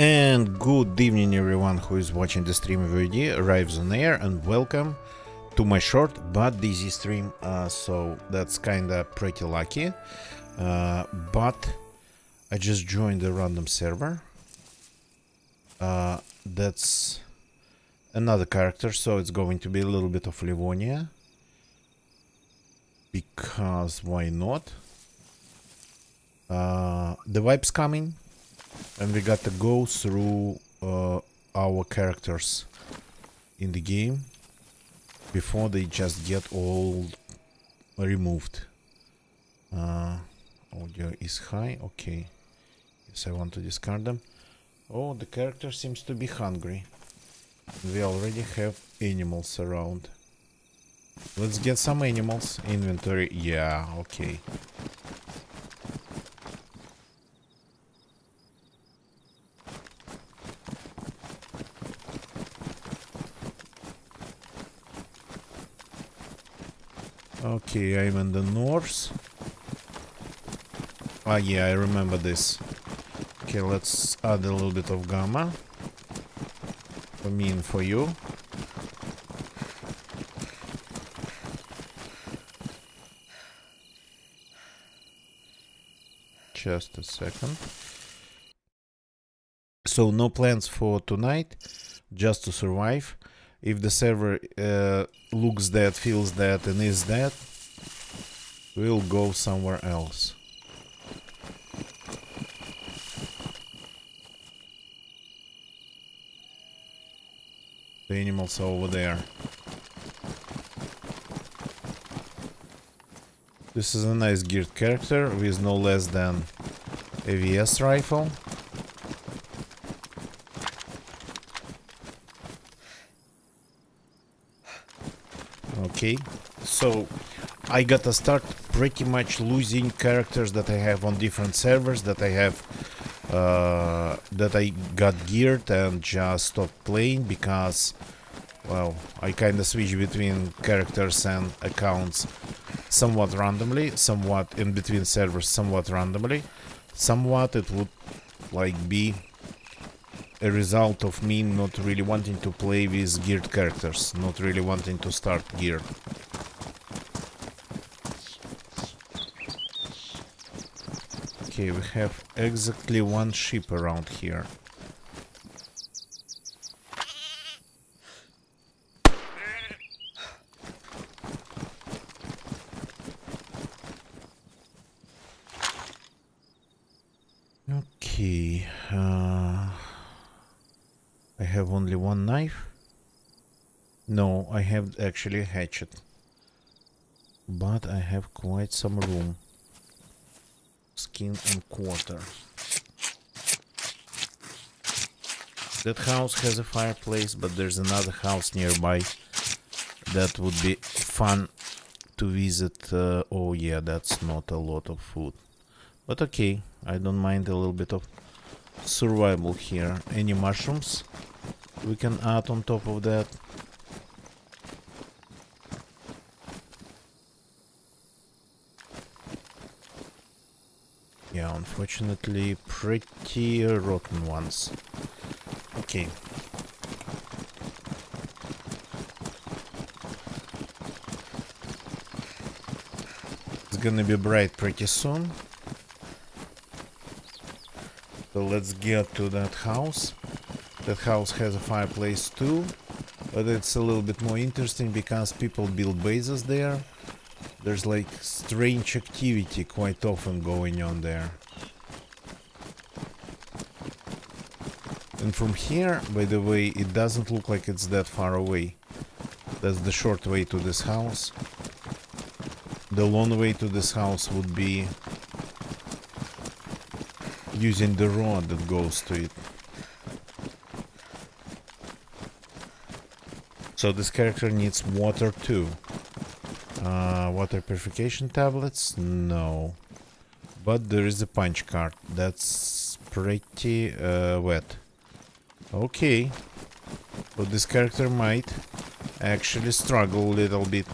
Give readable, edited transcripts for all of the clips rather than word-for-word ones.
And good evening everyone who is watching the stream of VD arrives on air, and welcome to my short but busy stream. So that's kinda pretty lucky, but I just joined a random server. That's another character, so it's going to be a little bit of Livonia, because why not? The vibe's coming, and we got to go through our characters in the game before they just get all removed. Audio is high. Okay, yes, I want to discard them. Oh, the character seems to be hungry. We already have animals around. Let's get some animals. Inventory. Yeah, okay. Okay, I'm in the north. Ah, yeah, I remember this. Okay, let's add a little bit of gamma. For me and for you. Just a second. So no plans for tonight, just to survive. If the server looks dead, feels dead, and is dead, we'll go somewhere else. The animals are over there. This is a nice geared character with no less than AVS rifle. Okay, so I gotta start pretty much losing characters that I have on different servers, that I have that I got geared and just stopped playing because, well, I kinda switch between characters and accounts somewhat randomly, somewhat in between servers somewhat randomly. Somewhat it would like be a result of me not really wanting to play with geared characters, not really wanting to start geared. Okay, we have exactly one sheep around here. Okay, I have only one knife. No, I have actually a hatchet. But I have quite some room. Skin and quarter. That house has a fireplace, but there's another house nearby that would be fun to visit. Oh yeah, that's not a lot of food. But okay, I don't mind a little bit of survival here. Any mushrooms we can add on top of that? Yeah, unfortunately, pretty rotten ones. Okay. It's gonna be bright pretty soon. So let's get to that house. That house has a fireplace too, but it's a little bit more interesting because people build bases there. There's like strange activity quite often going on there. And from here, by the way, it doesn't look like it's that far away. That's the short way to this house. The long way to this house would be using the road that goes to it. So this character needs water too. Water purification tablets? No. But there is a punch card. That's pretty wet. Okay. So this character might actually struggle a little bit.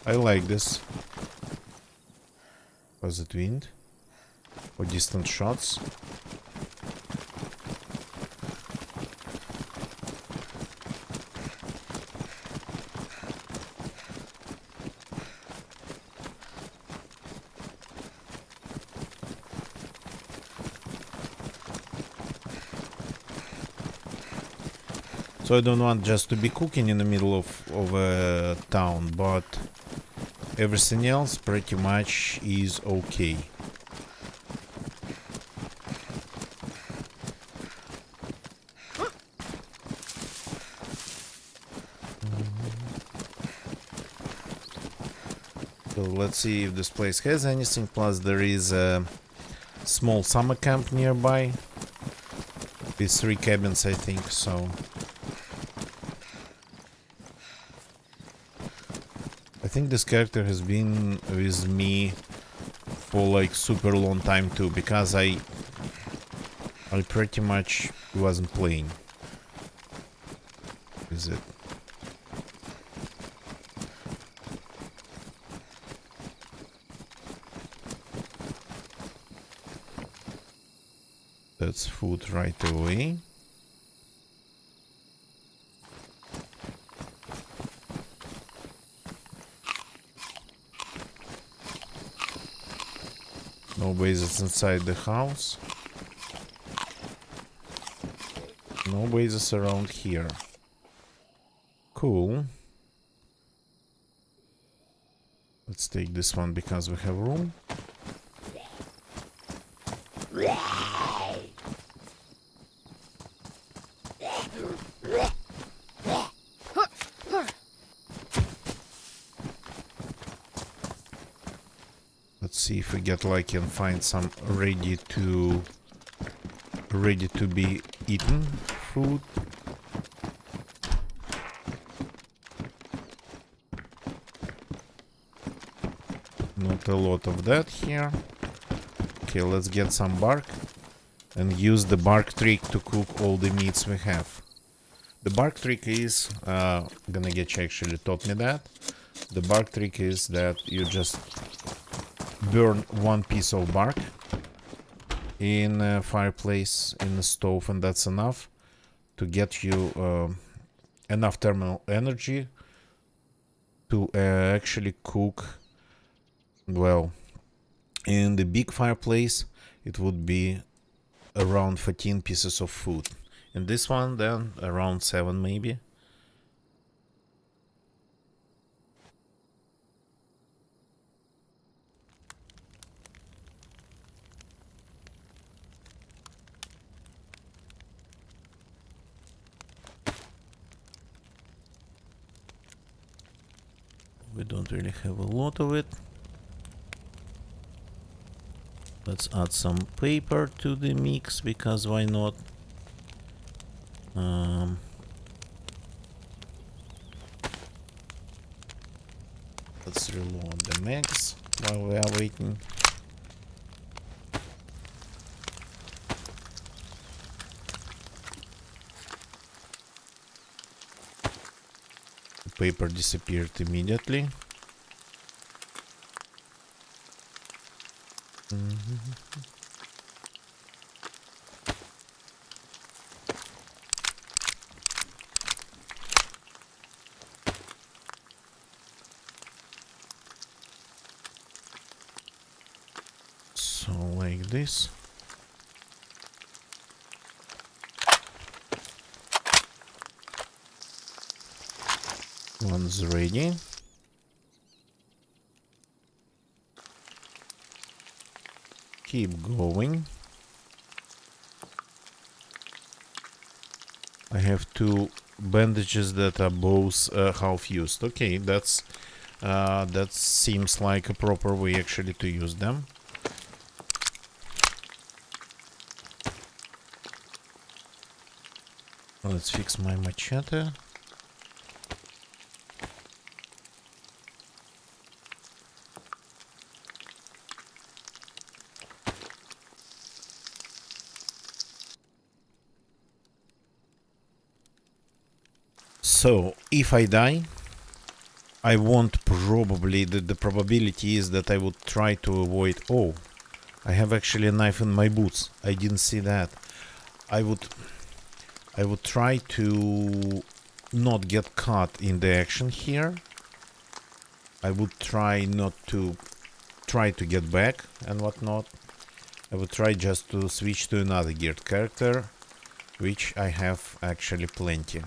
I like this. Was it wind? Or distant shots? So I don't want just to be cooking in the middle of a town, but everything else pretty much is okay. So let's see if this place has anything. Plus there is a small summer camp nearby with 3 cabins, I think, so I think this character has been with me for like super long time too, because I pretty much wasn't playing with it. That's food right away. No bases inside the house. No bases around here. Cool. Let's take this one because we have room. Let's see if we get lucky and find some ready to be eaten food. Not a lot of that here. Okay, let's get some bark and use the bark trick to cook all the meats we have. The bark trick is, gonna get actually taught me that. The bark trick is that you just burn one piece of bark in a fireplace, in the stove, and that's enough to get you enough thermal energy to actually cook. Well, in the big fireplace it would be around 14 pieces of food. In this one then around 7 maybe. We don't really have a lot of it. Let's add some paper to the mix, because why not? Let's reload the mags while we are waiting. The paper disappeared immediately. So like this. One's ready. Keep going. I have 2 bandages that are both half used. Okay, that seems like a proper way actually to use them. Let's fix my machete. So, if I die, I won't probably, the probability is that I would try to avoid... Oh, I have actually a knife in my boots. I didn't see that. I would try to not get caught in the action here. I would try not to get back and whatnot. I would try just to switch to another geared character, which I have actually plenty.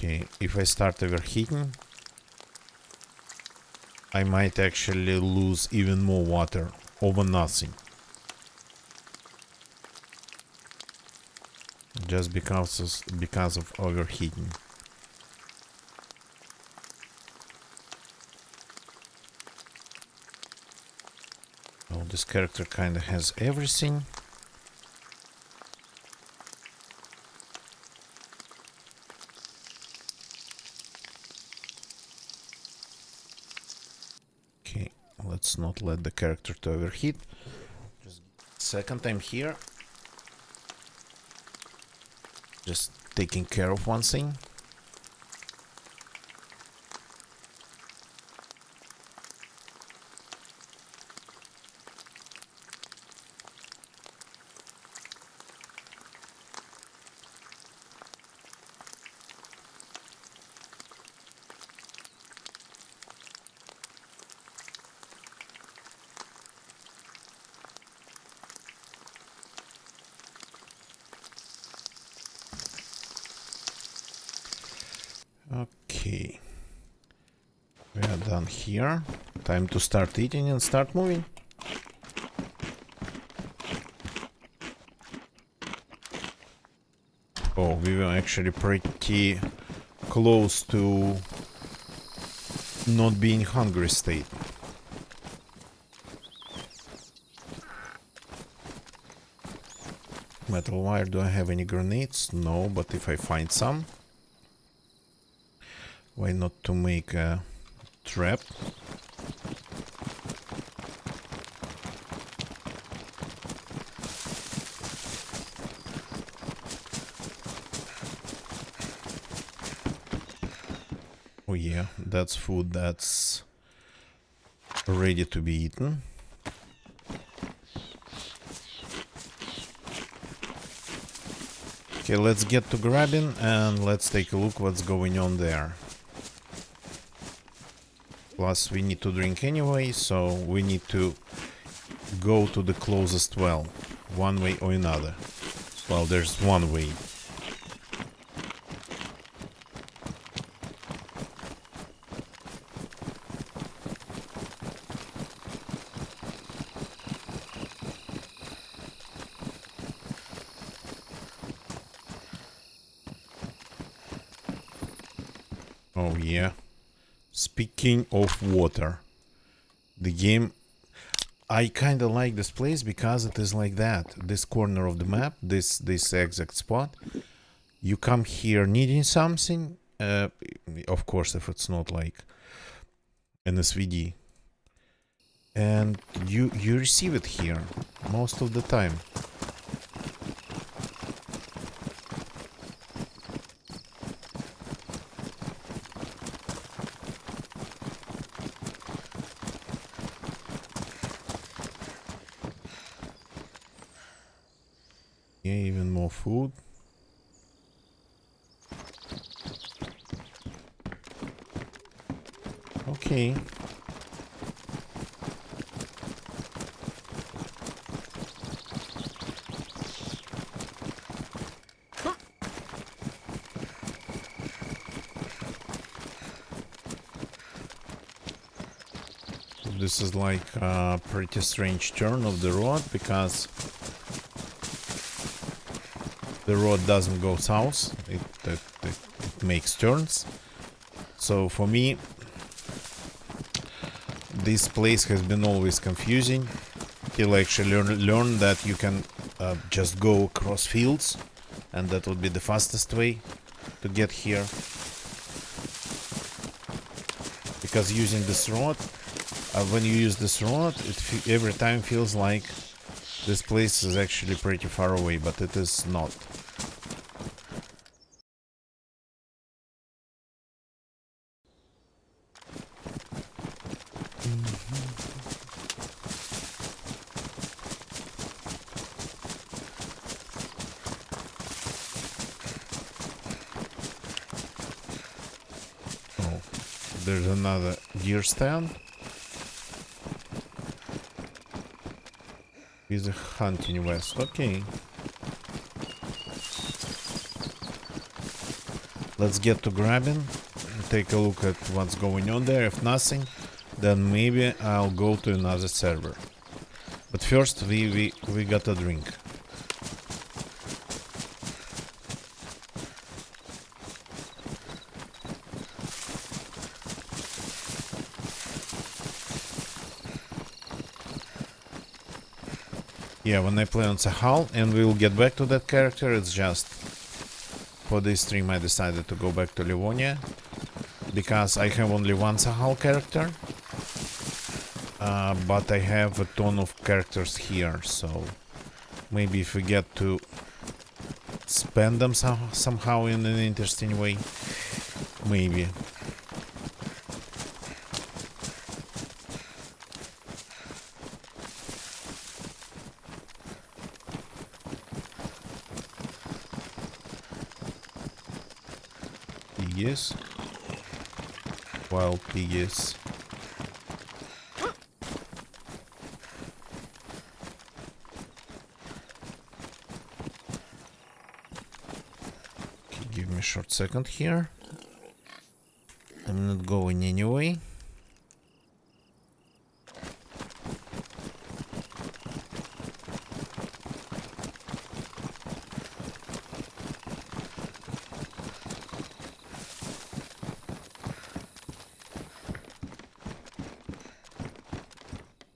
Okay, if I start overheating, I might actually lose even more water over nothing. Just because of overheating. Well, this character kind of has everything. Okay, let's not let the character to overheat. Just second time here. Just taking care of one thing. Okay. We are done here. Time to start eating and start moving. Oh, we were actually pretty close to not being hungry state. Metal wire, do I have any grenades? No, but if I find some, why not to make a trap? Oh yeah, that's food that's ready to be eaten. Okay, let's get to grabbing and let's take a look what's going on there. Plus we need to drink anyway, so we need to go to the closest well, one way or another. Well, there's one way. Oh yeah. Speaking of water, the game, I kind of like this place because it is like that. This corner of the map, this exact spot. You come here needing something, of course, if it's not like an SVD, and you receive it here most of the time. Yeah, even more food. Okay. This is like a pretty strange turn of the road because the road doesn't go south, it makes turns. So for me, this place has been always confusing till I actually learn that you can just go across fields, and that would be the fastest way to get here. Because using this road, when you use this road, every time feels like this place is actually pretty far away, but it is not. Oh, there's another gear stand. With a hunting vest, okay. Let's get to grabbing, take a look at what's going on there. If nothing, then maybe I'll go to another server. But first we got a drink. Yeah, when I play on Sahal, and we'll get back to that character, it's just for this stream I decided to go back to Livonia, because I have only one Sahal character, but I have a ton of characters here, so maybe if we get to spend them somehow in an interesting way, maybe. Piggies. Wild piggies. Okay, give me a short second here. I'm not going anyway.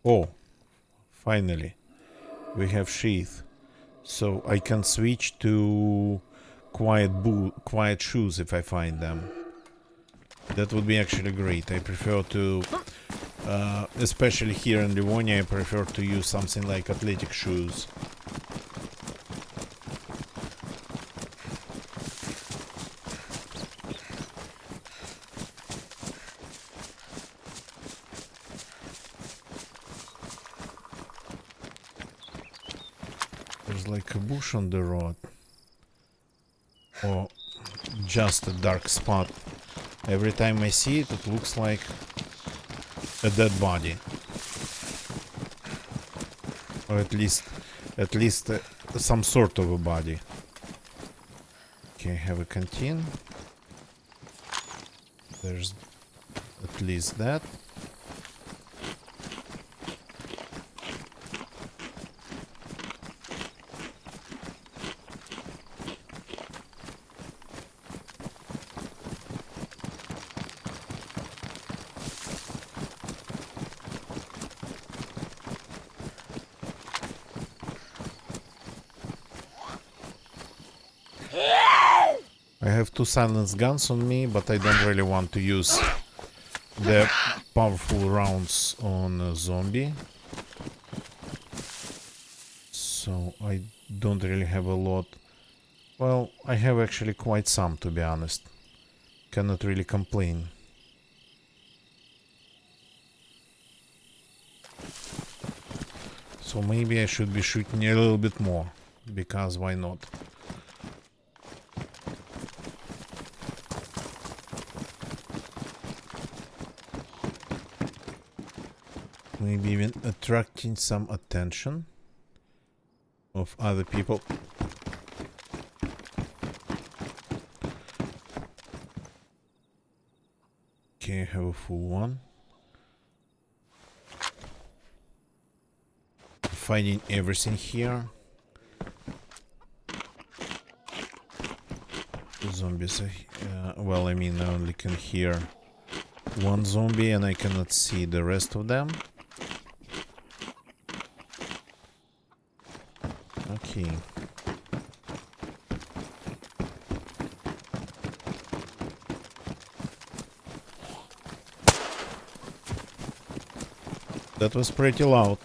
Oh, finally, we have sheath, so I can switch to quiet shoes if I find them. That would be actually great. I prefer to, especially here in Livonia, I prefer to use something like athletic shoes. There's like a bush on the road, or just a dark spot. Every time I see it, it looks like a dead body, or at least some sort of a body. Okay, I have a canteen. There's at least that. I have two silenced guns on me, but I don't really want to use the powerful rounds on a zombie. So I don't really have a lot. Well, I have actually quite some, to be honest. Cannot really complain. So maybe I should be shooting a little bit more, because why not? Maybe even attracting some attention of other people. Okay, I have a full one. Finding everything here. Zombies. Well, I mean, I only can hear one zombie and I cannot see the rest of them. Okay. That was pretty loud.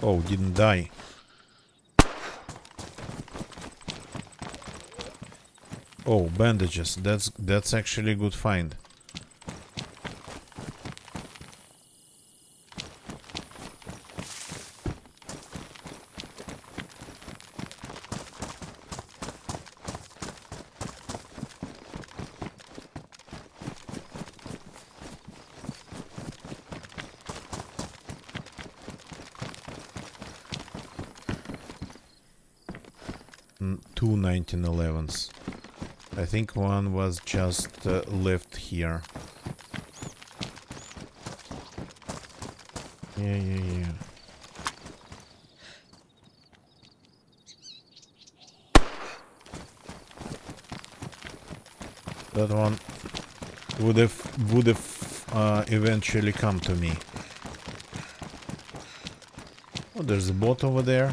Oh, didn't die. Oh, bandages. That's actually a good find. two 1911s. I think one was just left here. Yeah. That one would have eventually come to me. Oh, there's a bot over there.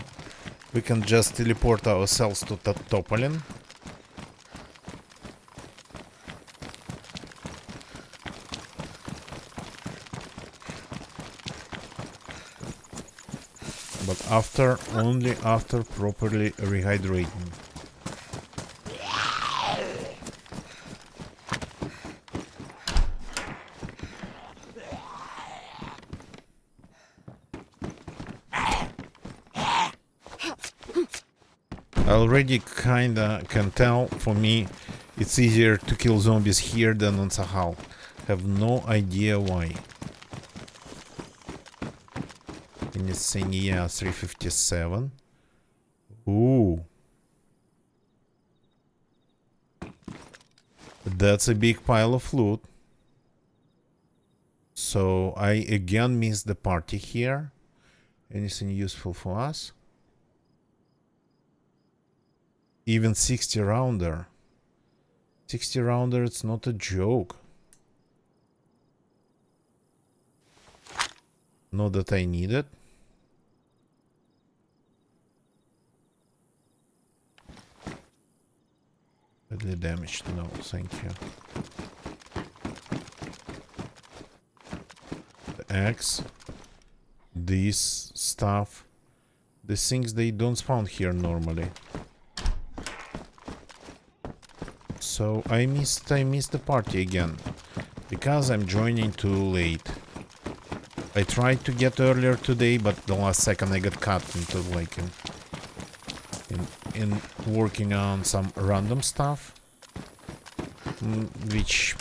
We can just teleport ourselves to Topolin. But only after properly rehydrating. I already kinda can tell, for me, it's easier to kill zombies here than on Sahal. Have no idea why. Anything, yeah, 357. Ooh. That's a big pile of loot. So I again missed the party here. Anything useful for us? Even 60 rounder. 60 rounder, it's not a joke. Not that I need it. Badly damaged, no, thank you. The axe. This stuff. The things they don't spawn here normally. So I missed the party again. Because I'm joining too late. I tried to get earlier today, but the last second I got cut into like in working on some random stuff, which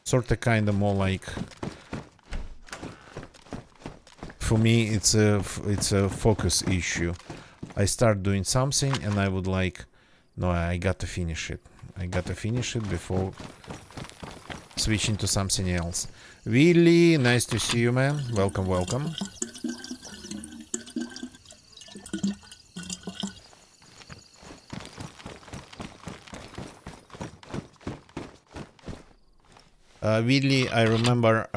sorta kinda more like, for me it's a focus issue. I start doing something and I would like, no, I got to finish it. I got to finish it before switching to something else. Willy, nice to see you, man. Welcome, welcome. Willy, I remember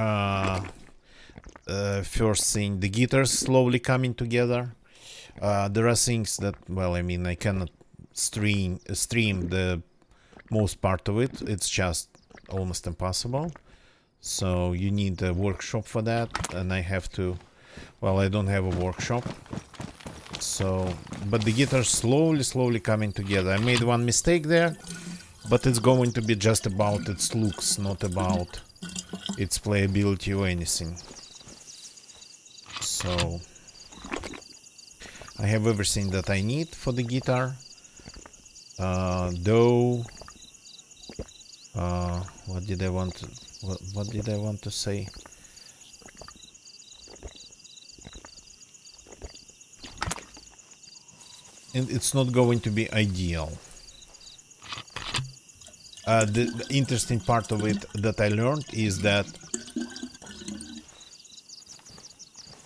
first seeing the guitars slowly coming together. There are things that, well, I mean, I cannot stream the most part of it. It's just almost impossible. So you need a workshop for that, and I have to, well, I don't have a workshop. So, but the guitar slowly coming together. I made one mistake there, but it's going to be just about its looks, not about its playability or anything. So I have everything that I need for the guitar. Though what did I want to say? And it's not going to be ideal. The interesting part of it that I learned is that,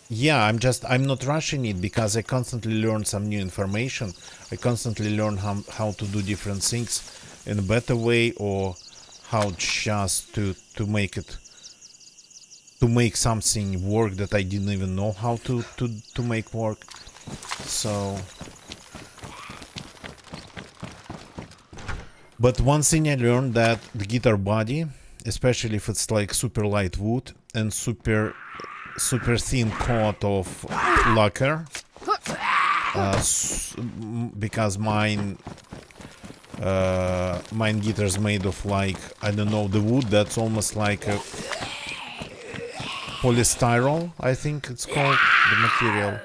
yeah, I'm not rushing it because I constantly learn some new information. I constantly learn how to do different things in a better way, or how just to make something work that I didn't even know how to make work. So, but one thing I learned, that the guitar body, especially if it's like super light wood and super thin coat of lacquer, because mine guitar's made of, like, I don't know, the wood that's almost like a polystyrol, I think it's called, the material,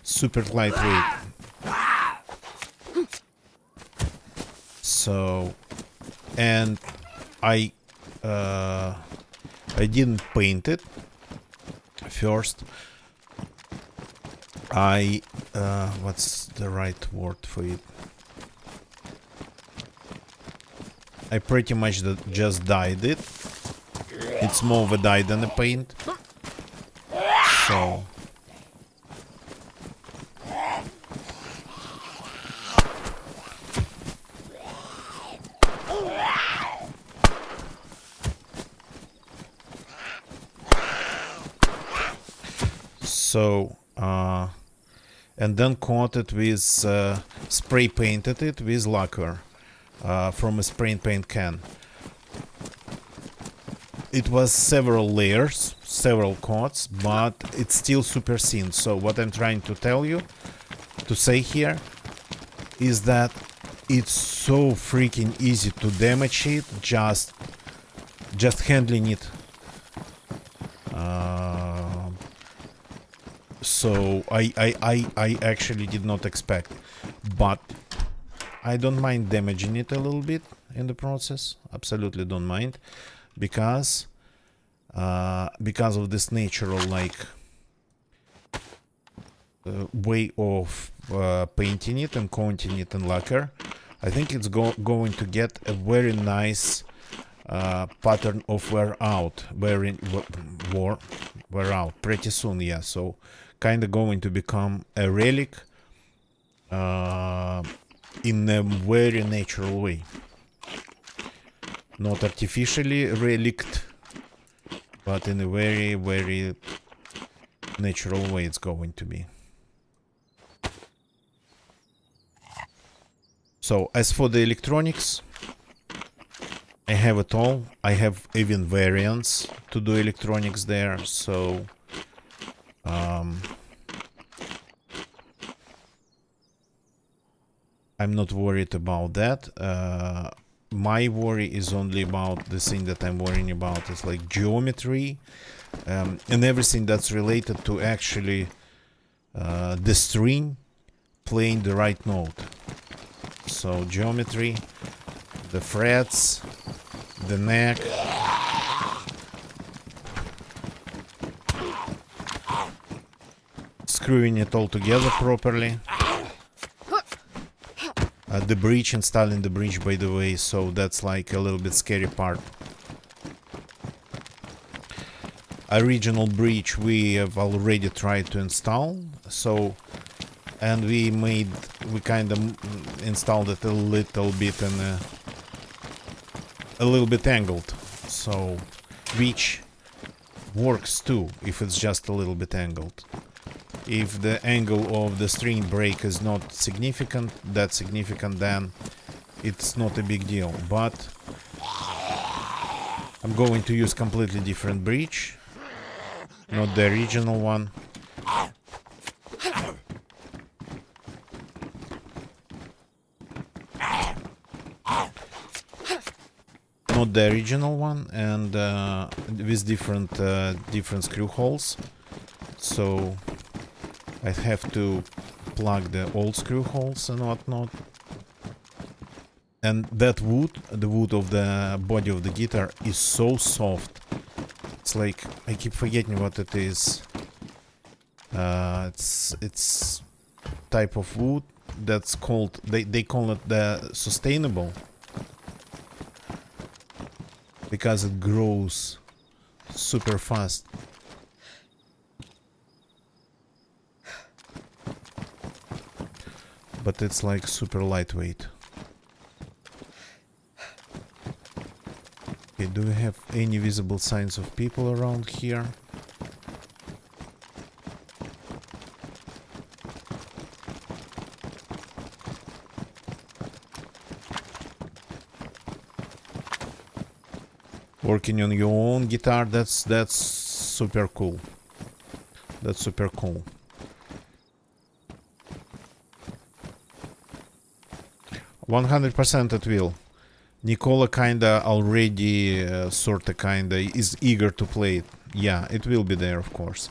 super lightweight. So, and I didn't paint it first. I what's the right word for it? I pretty much just dyed it. It's more of a dye than a paint. So and then coated with spray painted it with lacquer from a spray paint can. It was several layers, several coats, but it's still super thin. So what I'm trying to tell you, to say here, is that it's so freaking easy to damage it, just handling it. So I actually did not expect, but I don't mind damaging it a little bit in the process. Absolutely don't mind, because of this natural way of painting it and coating it in lacquer. I think it's going to get a very nice pattern of wear out pretty soon. Yeah, so kind of going to become a relic in a very natural way, not artificially relict, but in a very, very natural way it's going to be. So as for the electronics, I have it all. I have even variants to do electronics there, so I'm not worried about that. My worry is only about the thing that I'm worrying about is like geometry and everything that's related to actually the string playing the right note. So geometry, the frets, the neck, screwing it all together properly. The bridge, installing the bridge, by the way, so that's like a little bit scary part. Original bridge we have already tried to install, so, and we kind of installed it a little bit in a little bit angled, so which works too if it's just a little bit angled. If the angle of the string break is not significant, then it's not a big deal. But I'm going to use completely different bridge, not the original one. Not the original one, and with different screw holes. So I have to plug the old screw holes and whatnot. And that wood, the wood of the body of the guitar, is so soft. It's like, I keep forgetting what it is. It's type of wood that's called, they call it the sustainable, because it grows super fast. But it's like super lightweight. Okay, do we have any visible signs of people around here? Working on your own guitar, that's super cool. That's super cool. 100% it will. Nicola kinda already sorta kinda is eager to play it. Yeah, it will be there, of course.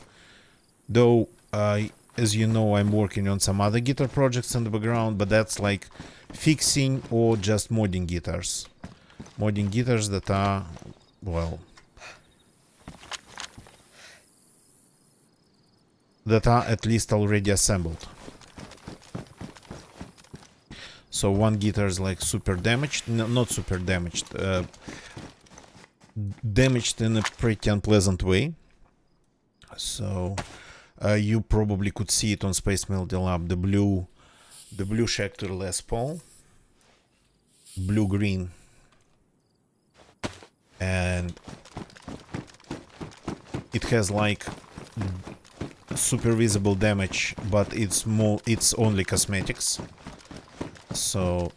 Though, as you know, I'm working on some other guitar projects in the background, but that's like fixing or just modding guitars. Modding guitars that are, well, that are at least already assembled. So one guitar is like super damaged, no, not super damaged, damaged in a pretty unpleasant way. So you probably could see it on Space Melody Lab, the blue Schecter Les Paul, blue-green, and it has like super visible damage, but it's only cosmetics. So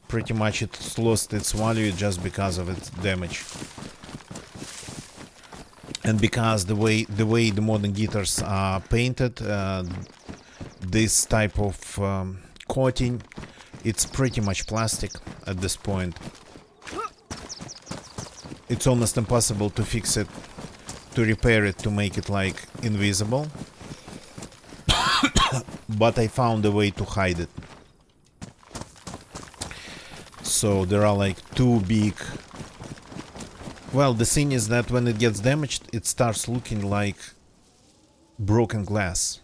pretty much it's lost its value just because of its damage. And because the way the modern guitars are painted, this type of coating, it's pretty much plastic at this point. It's almost impossible to fix it, to repair it, to make it like invisible. But I found a way to hide it. So there are like two big... Well, the thing is that when it gets damaged, it starts looking like broken glass.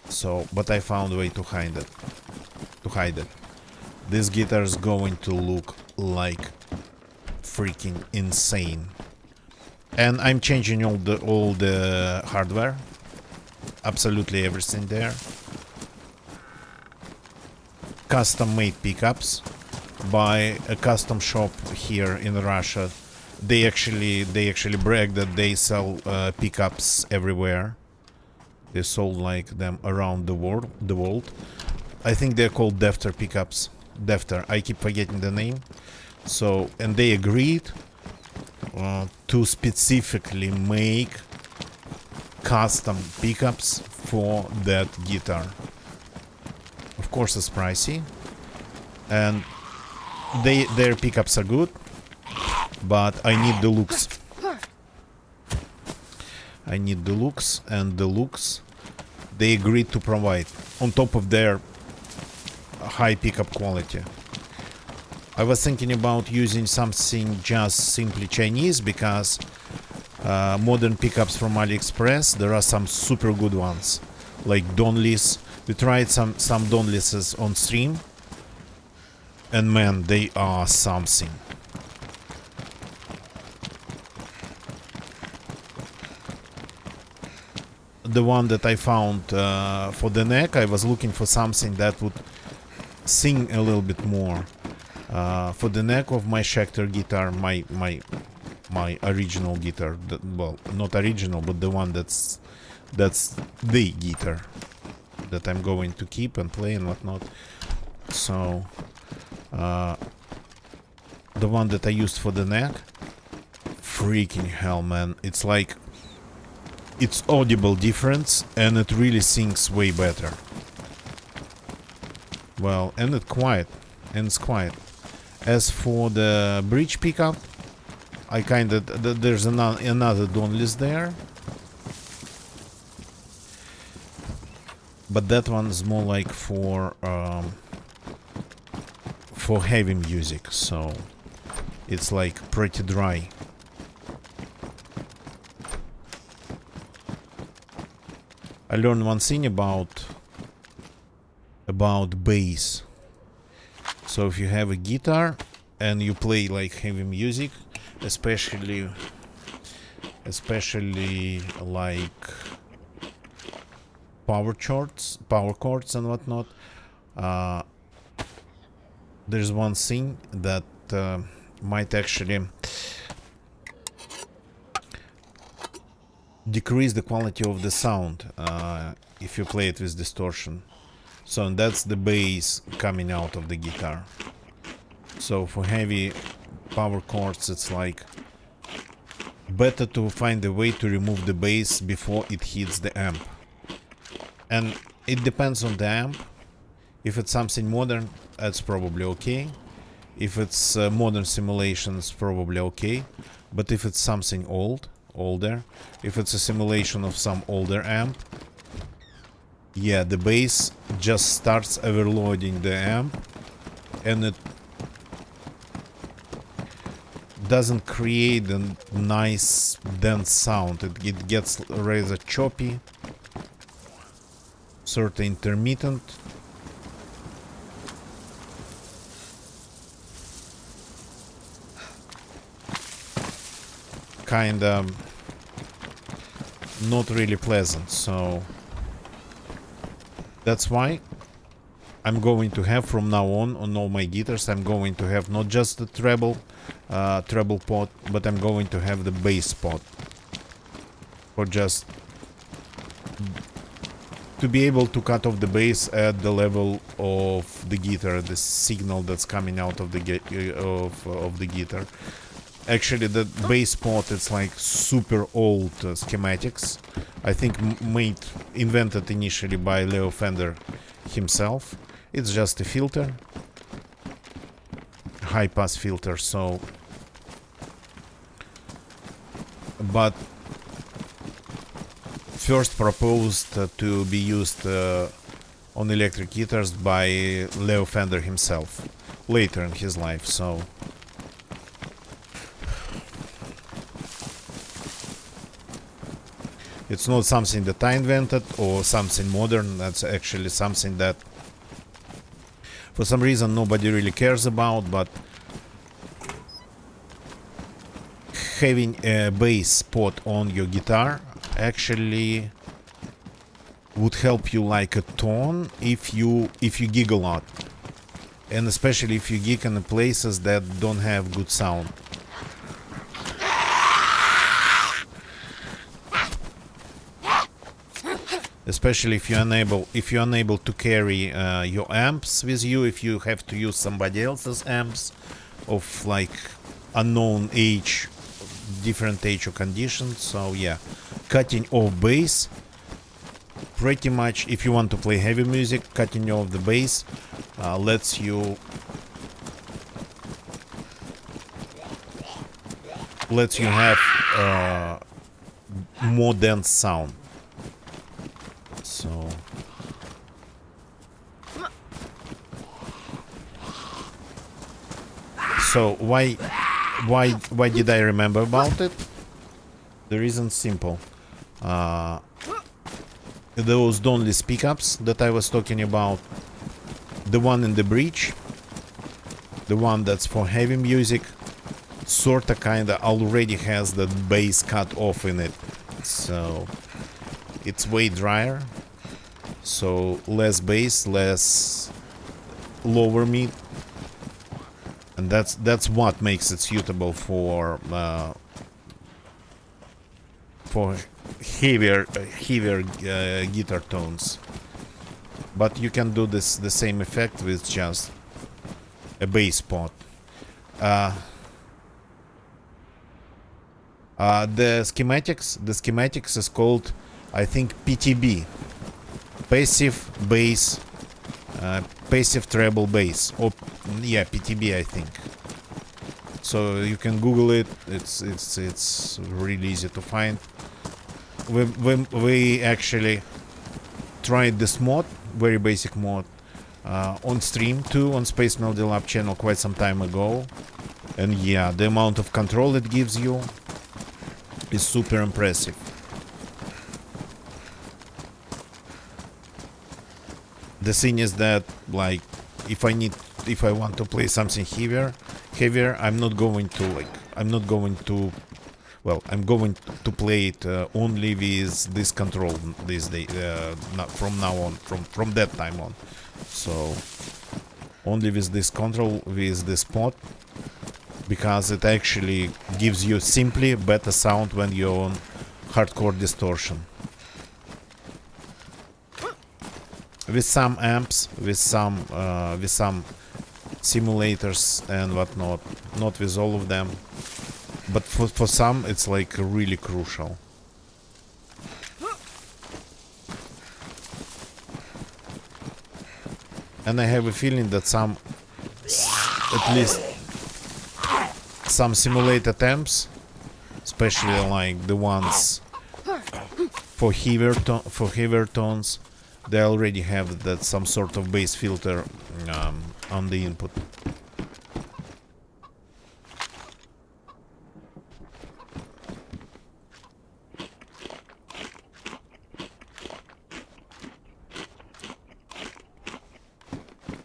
So, but I found a way to hide it. This guitar is going to look like freaking insane. And I'm changing all the hardware, absolutely everything there. Custom made pickups by a custom shop here in Russia. They actually brag that they sell pickups everywhere. They sold like them around the world. I think they're called Defter pickups. Defter. I keep forgetting the name. So, and they agreed to specifically make custom pickups for that guitar. Of course, it's pricey, and their pickups are good, but I need the looks. I need the looks, and the looks they agreed to provide on top of their high pickup quality. I was thinking about using something just simply Chinese, because modern pickups from AliExpress, there are some super good ones, like Donleys. We tried some Donleys on stream, and man, they are something. The one that I found for the neck, I was looking for something that would sing a little bit more. For the neck of my Schecter guitar, my original guitar, well, not original, but the one that's the guitar that I'm going to keep and play and whatnot. So the one that I used for the neck, freaking hell, man, it's like it's audible difference, and it really sings way better. Well, and it's quiet. As for the bridge pickup, I kinda there's another Donleys there, but that one's more like for heavy music, so it's like pretty dry. I learned one thing about bass. So if you have a guitar and you play like heavy music, especially like power chords and whatnot, there's one thing that might actually decrease the quality of the sound if you play it with distortion. So that's the bass coming out of the guitar. So for heavy power chords, it's like better to find a way to remove the bass before it hits the amp. And it depends on the amp. If it's something modern, that's probably okay. If it's modern simulations, probably okay. But if it's something older, if it's a simulation of some older amp, yeah, the bass just starts overloading the amp, and it doesn't create a nice dense sound. It gets rather choppy, sort of intermittent, kinda not really pleasant. So that's why I'm going to have from now on all my guitars, I'm going to have not just the treble pot, but I'm going to have the bass pot, for just to be able to cut off the bass at the level of the guitar, the signal that's coming out of the guitar. Actually, the bass pot, it's like super old schematics. I think invented initially by Leo Fender himself. It's just a filter, high pass filter. So, but first proposed to be used on electric guitars by Leo Fender himself later in his life. So it's not something that I invented or something modern. That's actually something that for some reason nobody really cares about, but having a bass pot on your guitar actually would help you like a ton if you gig a lot, and especially if you gig in the places that don't have good sound. Especially if you're unable to carry your amps with you, if you have to use somebody else's amps of like unknown age, different age or conditions. So yeah, cutting off bass, pretty much, if you want to play heavy music, cutting off the bass lets you have more dense sound. So why did I remember about it? The reason's simple. Those Donless pickups that I was talking about, the one in the bridge, the one that's for heavy music, sorta kinda already has the bass cut off in it. So it's way drier. So less bass, less lower mid. And that's what makes it suitable for heavier guitar tones. But you can do the same effect with just a bass pot. The schematics is called, I think, PTB, passive bass, passive treble bass, or yeah, PTB, I think. So you can Google it. It's really easy to find. We actually tried this mod, very basic mod, on stream too, on Space Melody Lab channel quite some time ago. And yeah, the amount of control it gives you is super impressive. The thing is that, like, if I want to play something heavier, I'm going to play it only with this control this day, not from now on, from that time on. So only with this control, with this pot, because it actually gives you simply better sound when you're on hardcore distortion. With some amps, with some simulators and whatnot, not with all of them, but for some it's like really crucial. And I have a feeling that at least some simulated amps, especially like the ones for heavier tones, they already have that some sort of bass filter on the input.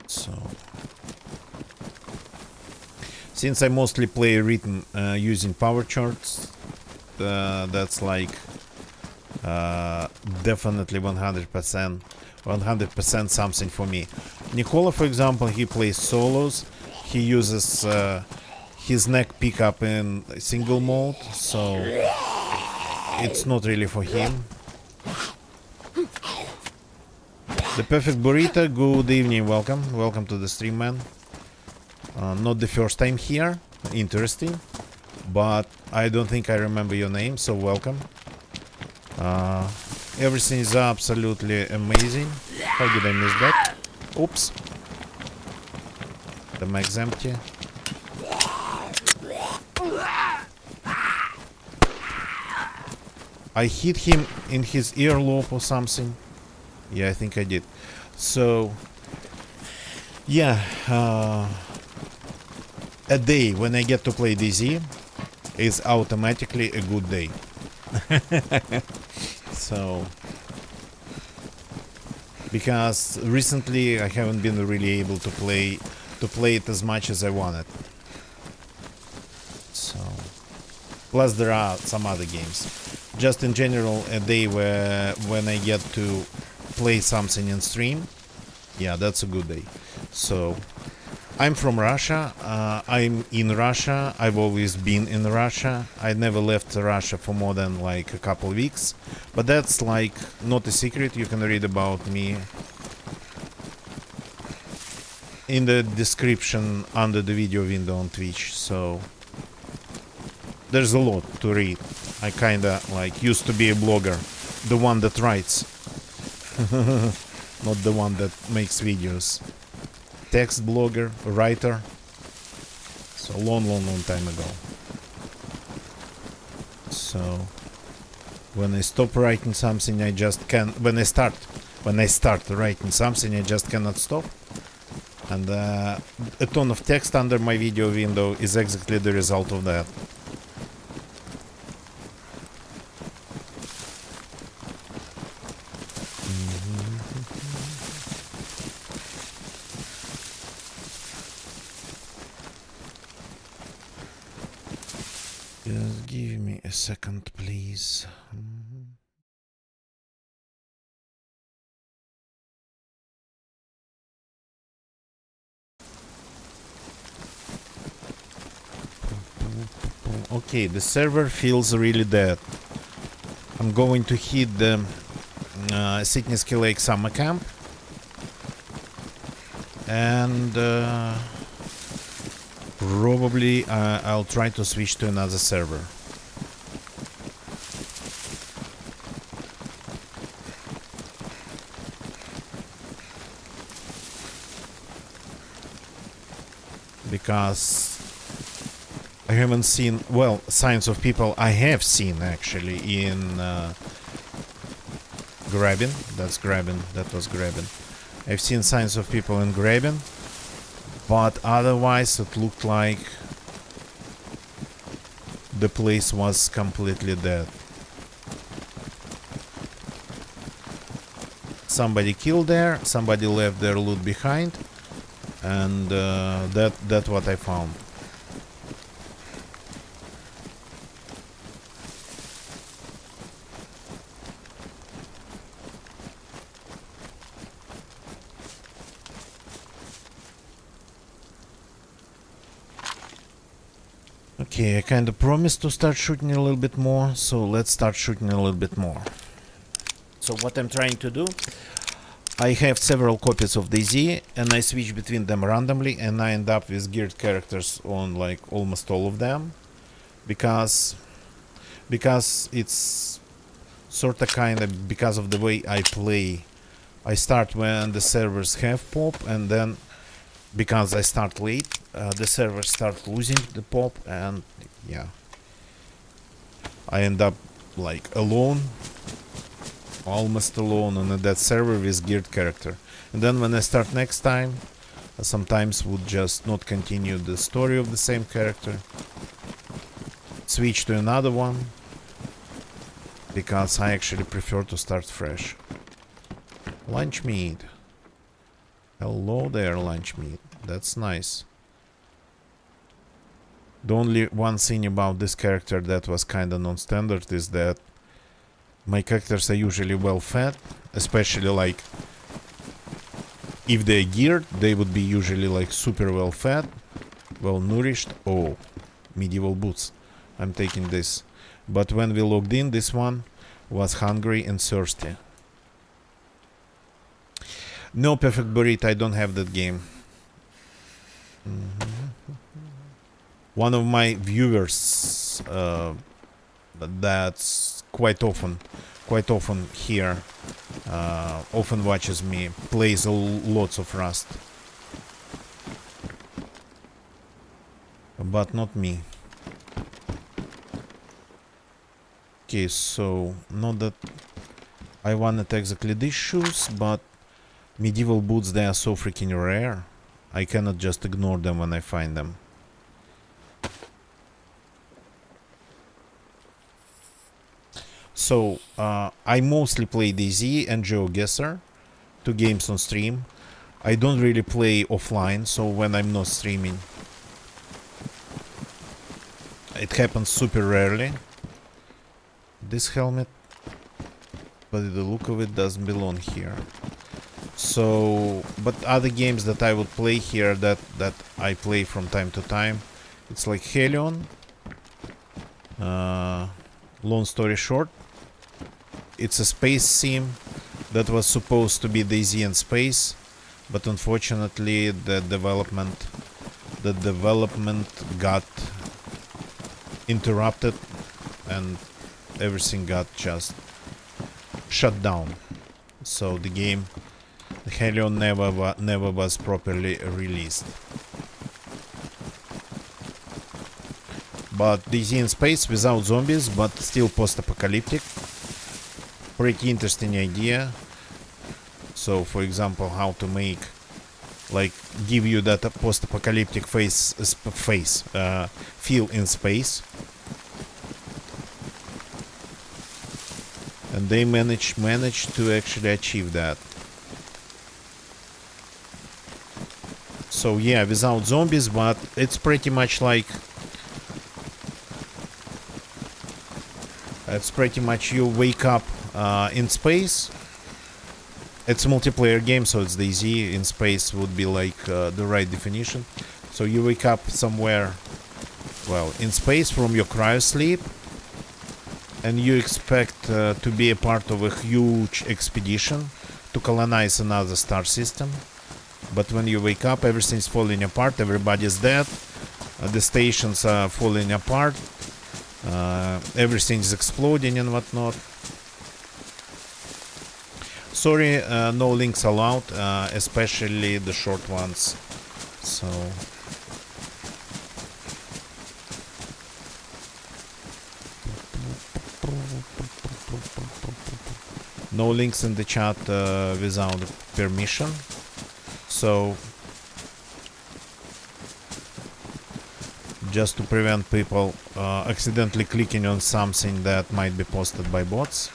So, since I mostly play rhythm using power charts, that's like definitely 100% something for me. Nicola, for example, he plays solos. He uses his neck pickup in single mode, so it's not really for him. The Perfect Burrito, good evening, welcome to the stream, man. Not the first time here, interesting, but I don't think I remember your name, so welcome. Everything is absolutely amazing. How did I miss that? Oops. The mag's empty. I hit him in his earlobe or something. Yeah, I think I did. So, yeah, a day when I get to play DZ is automatically a good day. So, because recently I haven't been really able to play it as much as I wanted. So, plus there are some other games. Just in general, a day when I get to play something in stream, yeah, that's a good day. So, I'm from Russia. I'm in Russia. I've always been in Russia. I never left Russia for more than like a couple weeks. But that's like not a secret. You can read about me in the description under the video window on Twitch. So there's a lot to read. I kinda like used to be a blogger, the one that writes, not the one that makes videos. Text blogger, writer. So long time ago. So when I stop writing something, I just can. When I start writing something, I just cannot stop. And a ton of text under my video window is exactly the result of that. Just give me a second, please. Okay, the server feels really dead. I'm going to hit the Sitniski Lake Summer Camp. And probably I'll try to switch to another server. Because I haven't seen, well, signs of people I have seen actually in Grabbing. That's Grabbing. That was Grabbing. I've seen signs of people in Grabbing, but otherwise it looked like the place was completely dead. Somebody killed there, somebody left their loot behind, and that's what I found. Okay, I kinda promised to start shooting a little bit more, so let's start shooting a little bit more. So what I'm trying to do, I have several copies of DayZ and I switch between them randomly, and I end up with geared characters on like almost all of them, because it's sorta kinda because of the way I play. I start when the servers have pop, and then because I start late, the servers start losing the pop, and yeah, I end up like alone, almost alone on that server with geared character. And then when I start next time, I sometimes would just not continue the story of the same character, switch to another one, because I actually prefer to start fresh. Lunch meat. Hello there, lunch meat. That's nice. The only one thing about this character that was kinda non-standard is that my characters are usually well fed, especially like if they're geared, they would be usually like super well fed, well nourished. Oh, medieval boots. I'm taking this. But when we logged in, this one was hungry and thirsty. No, Perfect Burrito, I don't have that game. One of my viewers that's quite often here, often watches me, plays lots of Rust. But not me. Okay, so not that I wanted exactly these shoes, but medieval boots, they are so freaking rare. I cannot just ignore them when I find them. So, I mostly play DayZ and GeoGuessr, 2 games on stream. I don't really play offline, so when I'm not streaming, it happens super rarely. This helmet, but the look of it doesn't belong here. So, but other games that I would play here that I play from time to time, it's like Helion. Long story short, it's a space sim that was supposed to be DayZ in space, but unfortunately the development got interrupted and everything got just shut down. So the game, the Helion, never was properly released. But DayZ in space without zombies, but still post-apocalyptic. Pretty interesting idea. So, for example, how to make, like, give you that post-apocalyptic feel in space. And they managed to actually achieve that. So yeah, without zombies, but it's pretty much like, it's pretty much you wake up in space. It's a multiplayer game, so it's DayZ. In space would be like the right definition. So you wake up somewhere, well, in space from your cryosleep, and you expect to be a part of a huge expedition to colonize another star system. But when you wake up, everything's falling apart, everybody's dead, the stations are falling apart, everything's exploding and whatnot. Sorry, no links allowed, especially the short ones. So no links in the chat without permission. So just to prevent people accidentally clicking on something that might be posted by bots.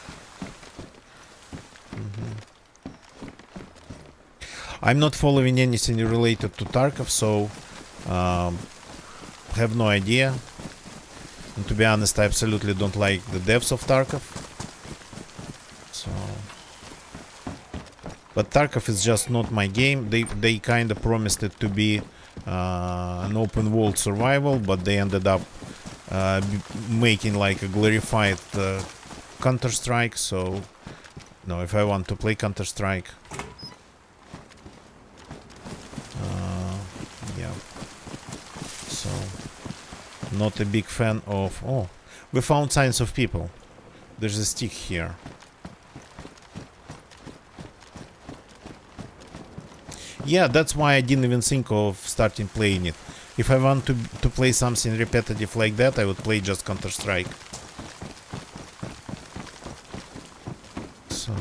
I'm not following anything related to Tarkov, so have no idea. And to be honest, I absolutely don't like the devs of Tarkov. So, but Tarkov is just not my game. They kind of promised it to be an open world survival, but they ended up making like a glorified Counter-Strike. So, no, if I want to play Counter-Strike, yeah. So, not a big fan of. Oh, we found signs of people. There's a stick here. Yeah, that's why I didn't even think of starting playing it. If I want to play something repetitive like that, I would play just Counter-Strike. So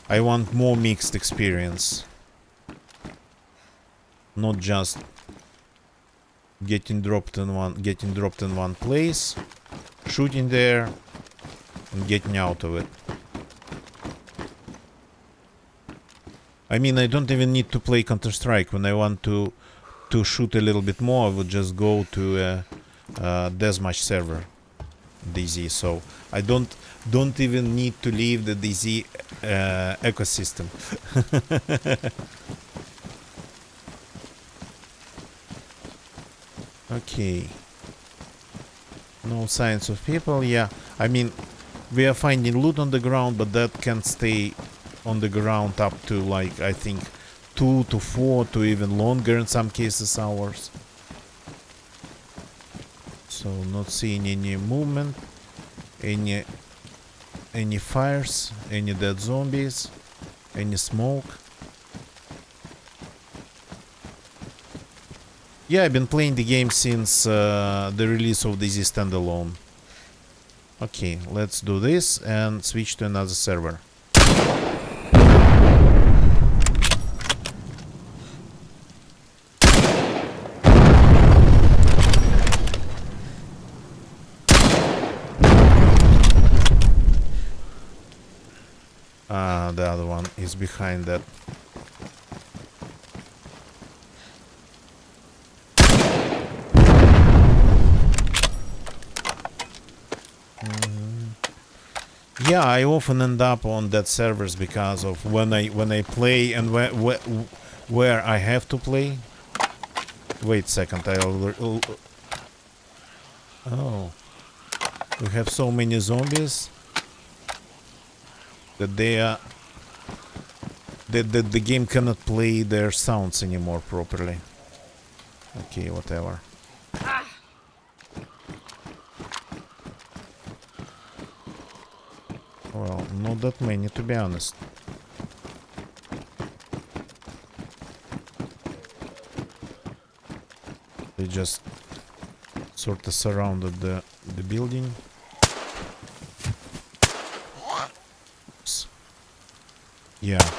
I want more mixed experience. Not just getting dropped in one place, shooting there, and getting out of it. I mean, I don't even need to play Counter-Strike when I want to to shoot a little bit more, I would just go to a deathmatch server, DZ. So I don't even need to leave the DZ ecosystem. Okay. No signs of people. Yeah, I mean, we are finding loot on the ground, but that can stay on the ground up to, like, I think 2 to 4 to even longer in some cases hours. So not seeing any movement, any fires, any dead zombies, any smoke. Yeah, I've been playing the game since the release of DayZ standalone. Okay, let's do this and switch to another server. The other one is behind that. Yeah, I often end up on that servers because of when I play and where I have to play. Wait a second, oh, we have so many zombies that the game cannot play their sounds anymore properly. Okay, whatever. Well, not that many, to be honest. They just sort of surrounded the building. Oops. Yeah,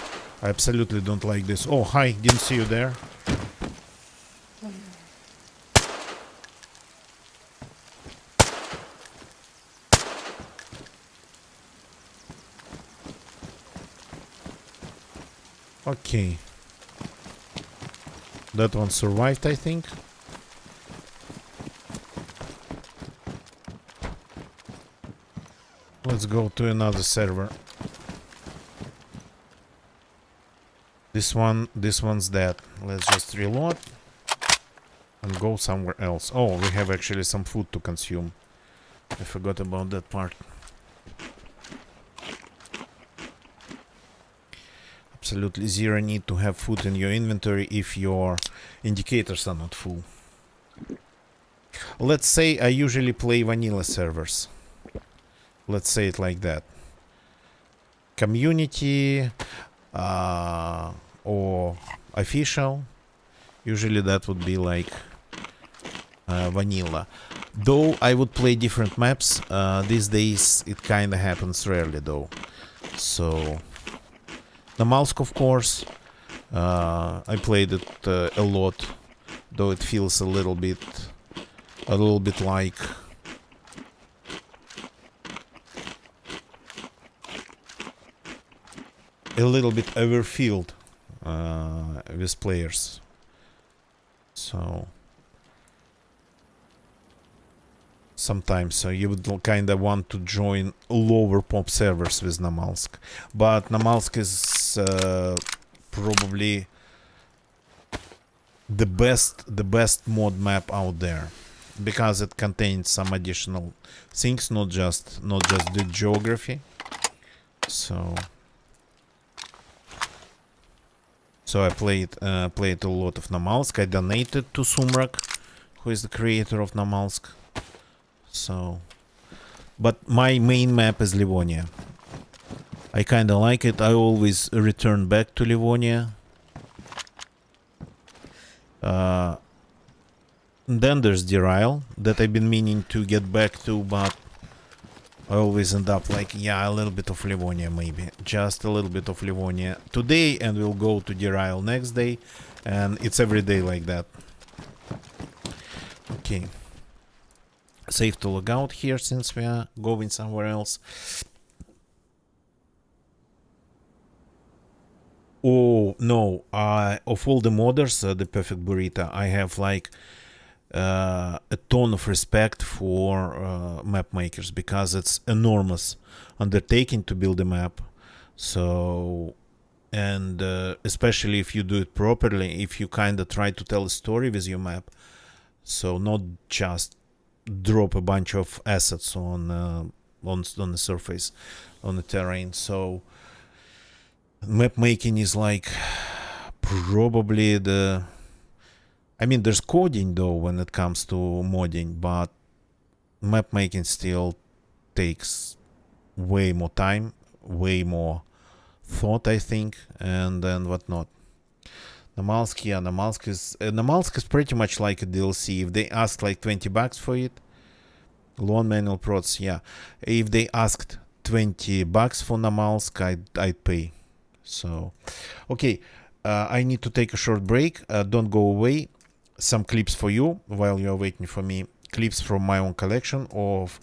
I absolutely don't like this. Oh, hi, didn't see you there. Okay. That one survived, I think. Let's go to another server. This one's dead. Let's just reload and go somewhere else. Oh, we have actually some food to consume. I forgot about that part. Absolutely zero need to have food in your inventory if your indicators are not full. Let's say I usually play vanilla servers. Let's say it like that. Community or official. Usually that would be like vanilla. Though I would play different maps. These days it kinda happens rarely though. So Namalsk, of course. I played it a lot, though it feels a little bit like a little bit overfilled with players. So sometimes you would kind of want to join lower pop servers with Namalsk, but Namalsk is probably the best mod map out there because it contains some additional things, not just the geography. So I played a lot of Namalsk. I donated to Sumrak, who is the creator of Namalsk. So, but my main map is Livonia. I kinda like it. I always return back to Livonia. Then there's Derail that I've been meaning to get back to, but I always end up like, yeah, a little bit of Livonia maybe. Just a little bit of Livonia today, and we'll go to Derail next day. And it's every day like that. Okay. Safe to log out here since we are going somewhere else. Oh no! Of all the modders, the perfect burrito, I have like a ton of respect for map makers because it's enormous undertaking to build a map. So, and especially if you do it properly, if you kind of try to tell a story with your map, so not just drop a bunch of assets on the surface, on the terrain. So map making is like probably the, I mean, there's coding though when it comes to modding, but map making still takes way more time, way more thought, I think, and then whatnot. Namalsk, yeah, Namalsk is pretty much like a DLC. If they ask like $20 for it, loan manual prots, yeah. If they asked $20 for Namalsk, I'd pay. So, okay, I need to take a short break. Don't go away. Some clips for you while you're waiting for me. Clips from my own collection of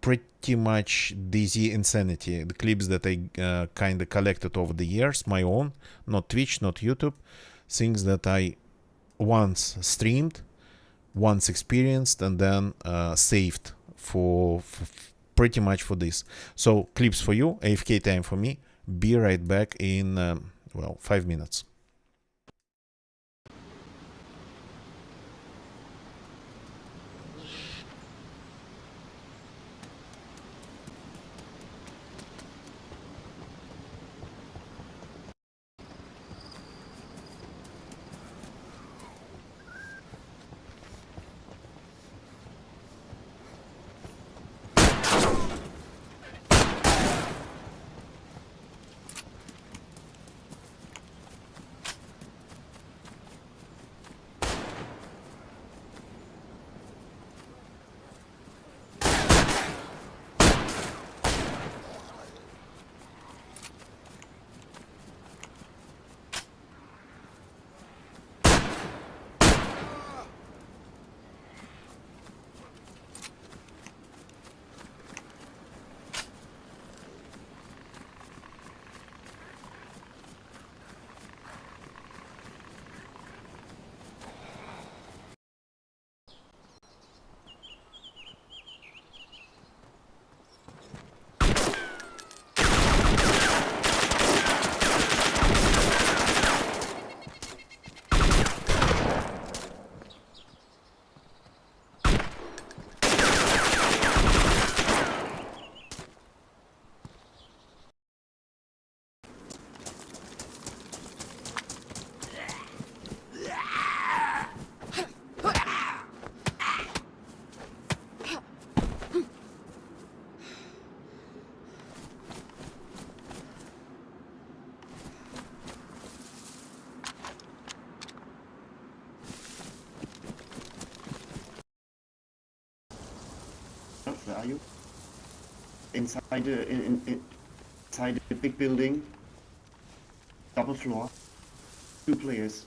pretty much DZ Insanity. The clips that I kind of collected over the years, my own, not Twitch, not YouTube. Things that I once streamed, once experienced, and then saved for pretty much for this. So, clips for you, AFK time for me. Be right back in, 5 minutes. Where are you? Inside inside the big building, double floor, 2 players.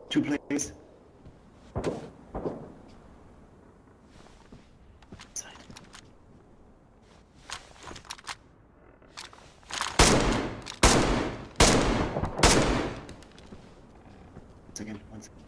Two players. Inside. One second.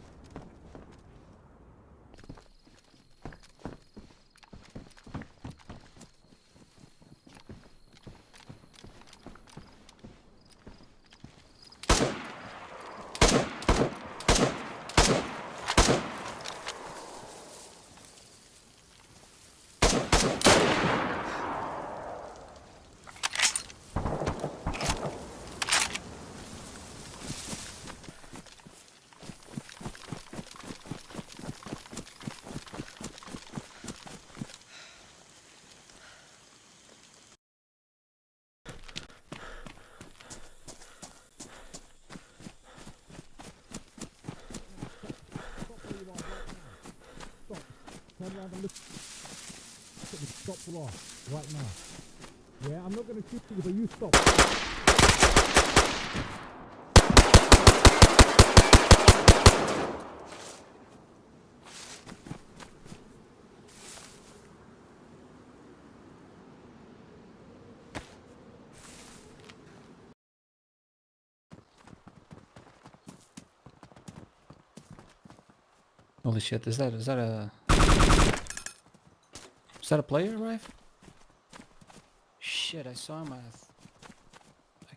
Turn around and look at the stop block right now. Yeah, I'm not going to shoot you, but you stop. Holy shit! Is that a player, right? Shit! I saw him. I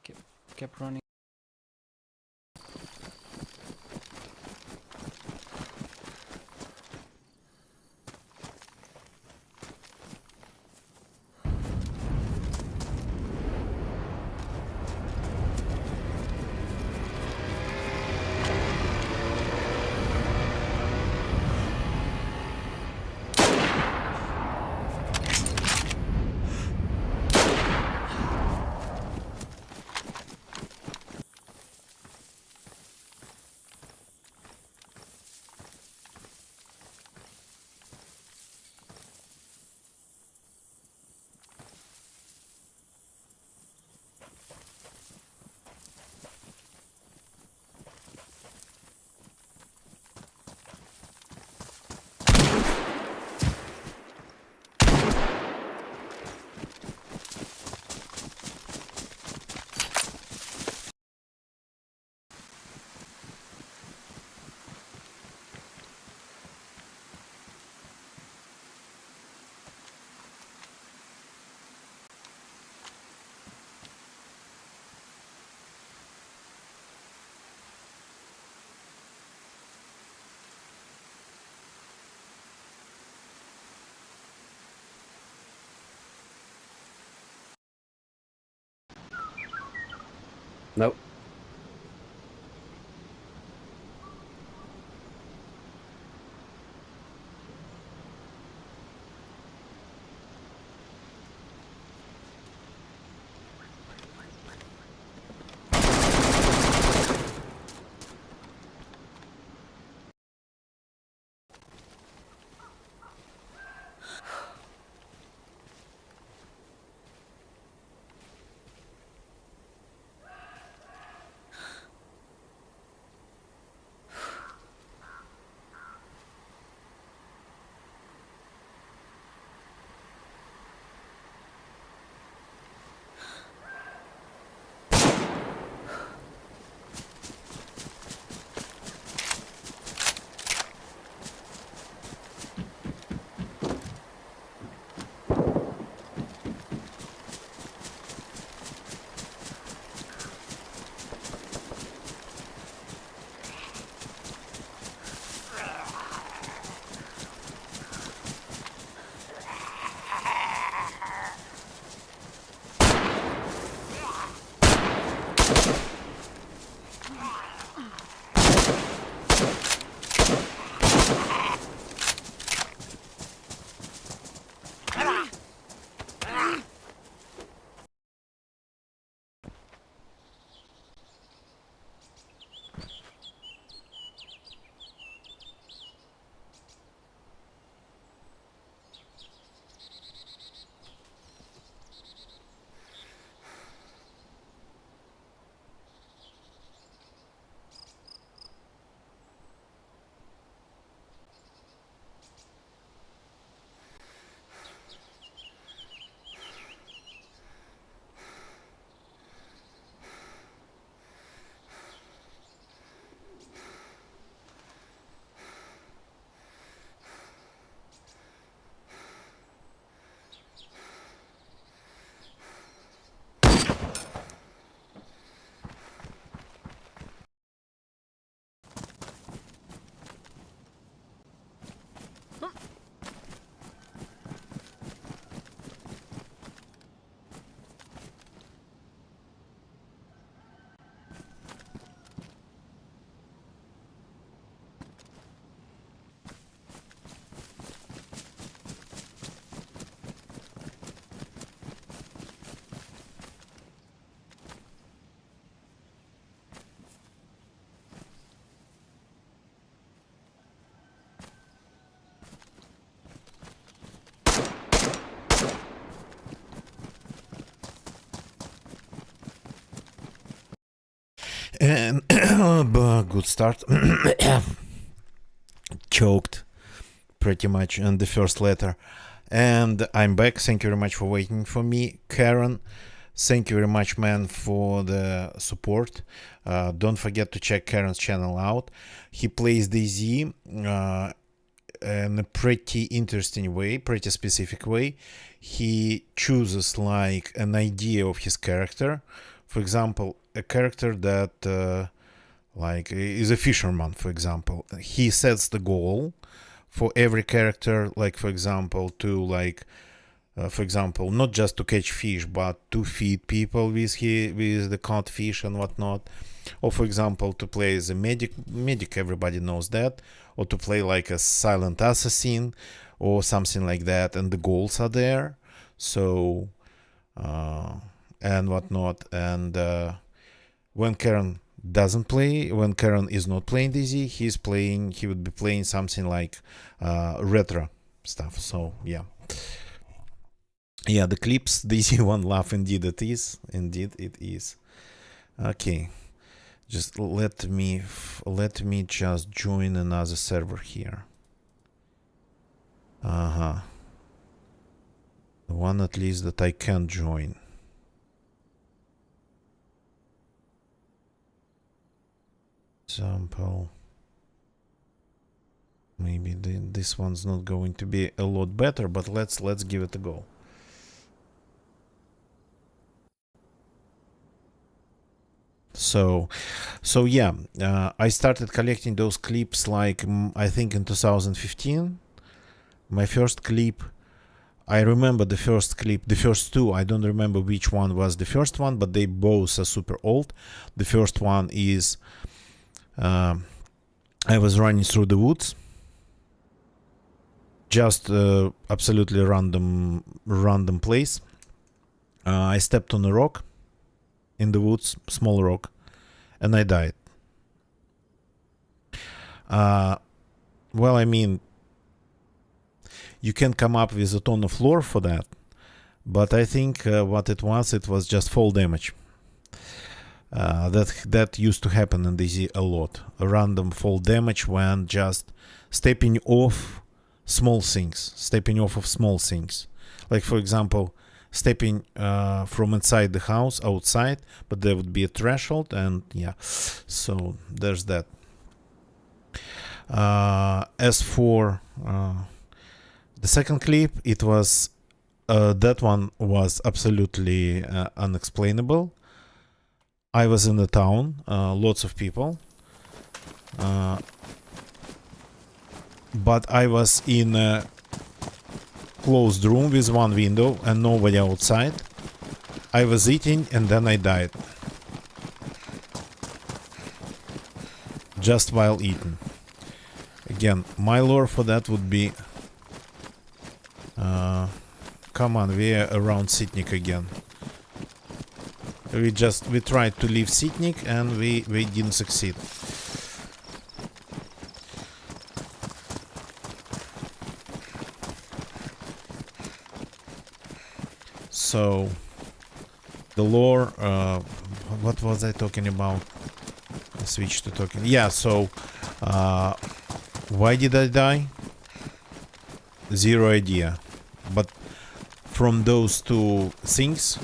kept running. Nope. And good start. Choked pretty much on the first letter. And I'm back. Thank you very much for waiting for me. Karen, thank you very much, man, for the support. Don't forget to check Karen's channel out. He plays DayZ. in a pretty interesting way, pretty specific way. He chooses like an idea of his character. For example, a character that like is a fisherman, for example. He sets the goal for every character, like for example, to like for example, not just to catch fish, but to feed people with the caught fish and whatnot. Or for example, to play as a medic, everybody knows that. Or to play like a silent assassin or something like that, and the goals are there. So and whatnot. And when Karen when Karen is not playing DZ, he would be playing something like retro stuff. So yeah. Yeah, the clips, the easy one laugh, indeed it is. Indeed it is. Okay. Just let me just join another server here. The one at least that I can join. Example. Maybe this one's not going to be a lot better, but let's give it a go. So yeah, I started collecting those clips like I think in 2015. My first clip, I remember the first clip, the first two. I don't remember which one was the first one, but they both are super old. The first one is I was running through the woods, just absolutely random place. I stepped on a rock in the woods, small rock, and I died. Well, I mean, you can come up with a ton of lore for that, but I think what it was just fall damage. That used to happen in DZ a lot. A random fall damage when just stepping off small things. Like for example, stepping from inside the house outside, but there would be a threshold, and yeah, so there's that. As for the second clip, it was that one was absolutely unexplainable. I was in the town, lots of people, but I was in a closed room with one window and nobody outside. I was eating and then I died. Just while eating. Again, my lore for that would be... come on, we are around Sitnik again. We tried to leave Sitnik and we didn't succeed. So the lore, what was I talking about? I switched to talking. Yeah, so why did I die? Zero idea. But from those two things,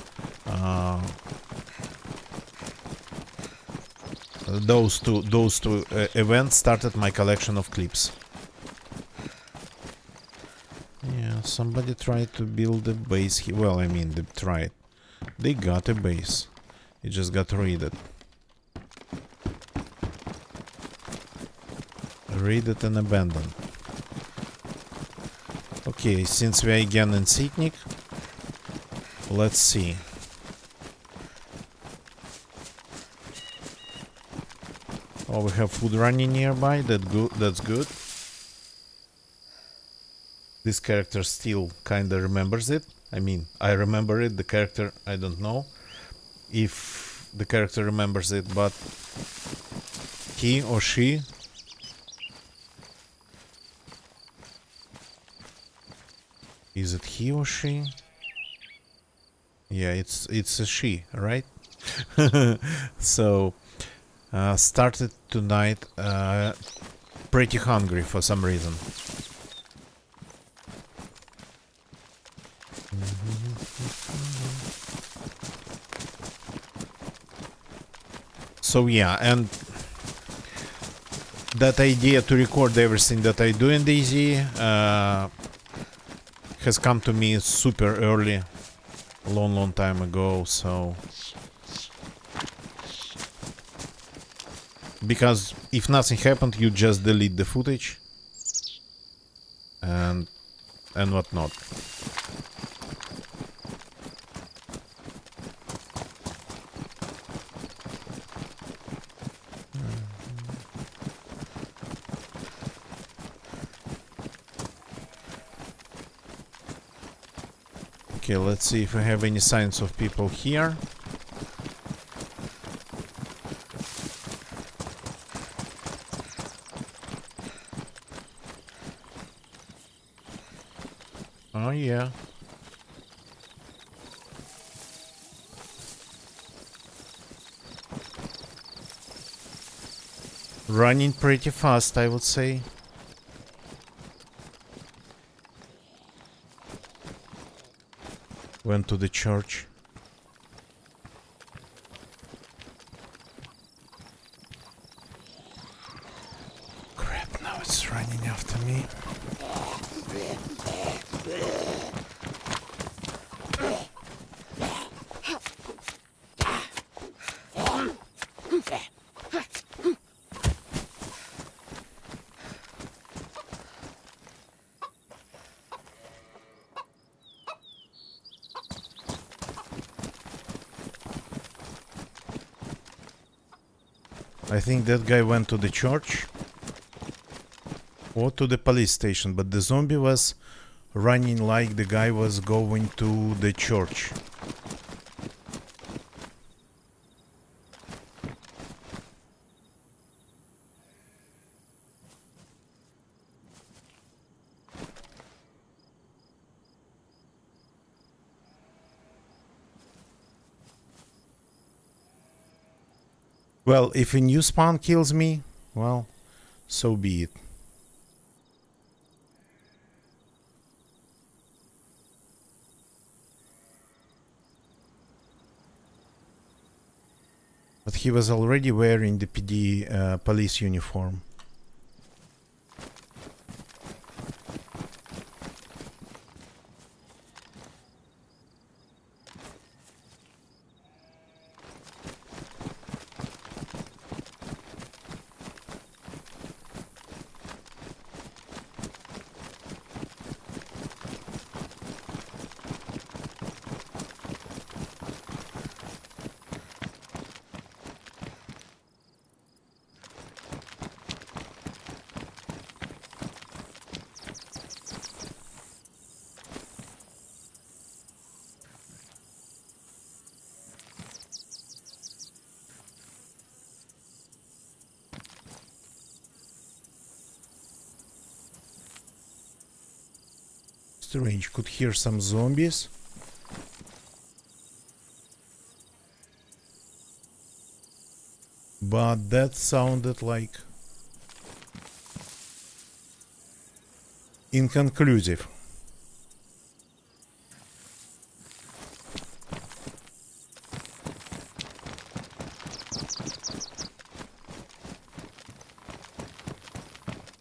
those two events started my collection of clips. Yeah, somebody tried to build a base here. Well, I mean, they tried. They got a base. It just got raided. Raided and abandoned. Okay, since we're again in Sitnik, let's see. Oh, we have food running nearby. That's good. This character still kinda remembers it. I mean, I remember it. The character, I don't know if the character remembers it, but he or she. Is it he or she? Yeah, it's a she, right? So started tonight pretty hungry for some reason. So yeah, and that idea to record everything that I do in DayZ has come to me super early, a long time ago. So because if nothing happened, you just delete the footage and whatnot. Okay, let's see if I have any signs of people here. Oh yeah. Running pretty fast, I would say. Went to the church. Crap, now it's running after me. I think that guy went to the church or to the police station, but the zombie was running like the guy was going to the church. Well, if a new spawn kills me, well, so be it. But he was already wearing the PD police uniform. Strange, could hear some zombies. But that sounded like inconclusive.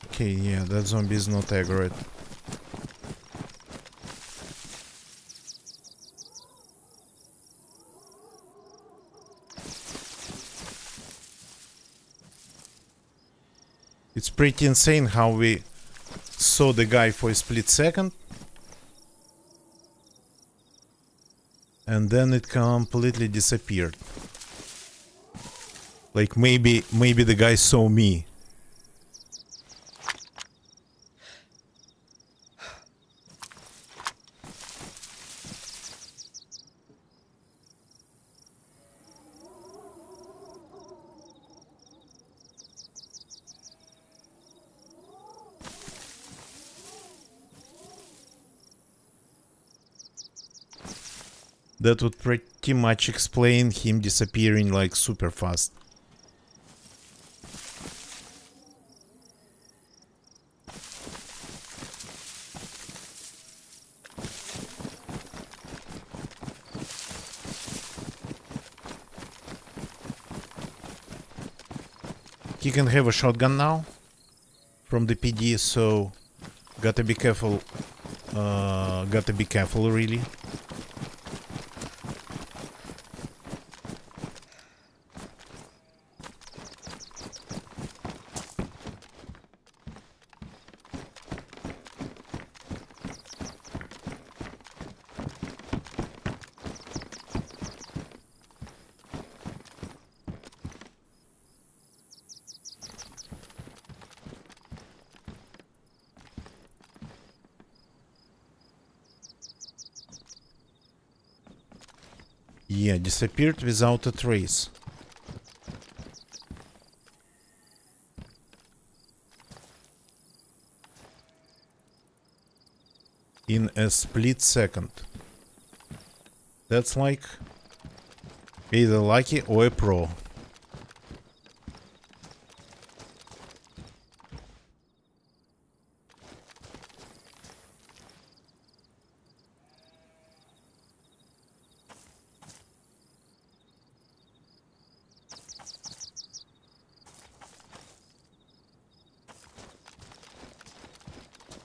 Okay, yeah, that zombie is not aggroed. It's pretty insane how we saw the guy for a split second and then it completely disappeared. Like maybe the guy saw me. That would pretty much explain him disappearing like super fast. He can have a shotgun now. from the PD, so gotta be careful. Gotta be careful, really. Yeah, disappeared without a trace. In a split second. That's like either lucky or a pro.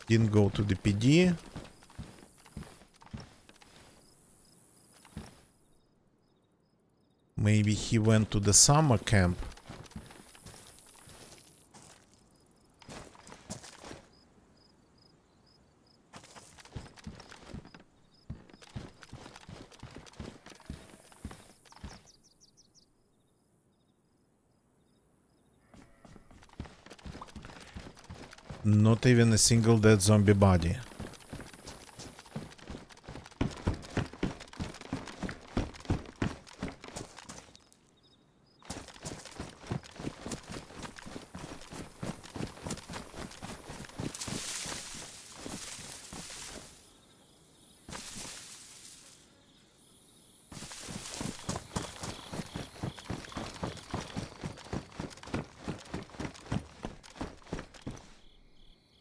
Didn't go to the PD. Maybe he went to the summer camp. Not even a single dead zombie body.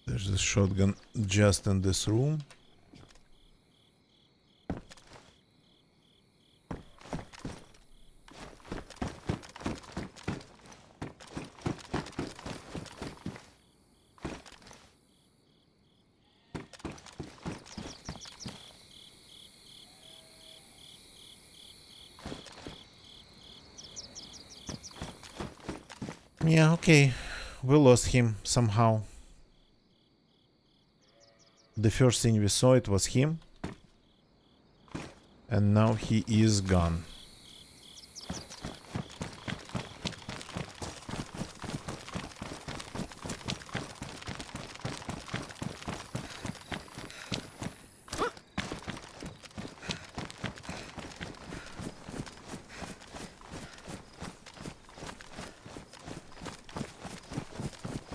There's a shotgun just in this room. Yeah, okay. We lost him somehow. The first thing we saw, it was him. And now he is gone.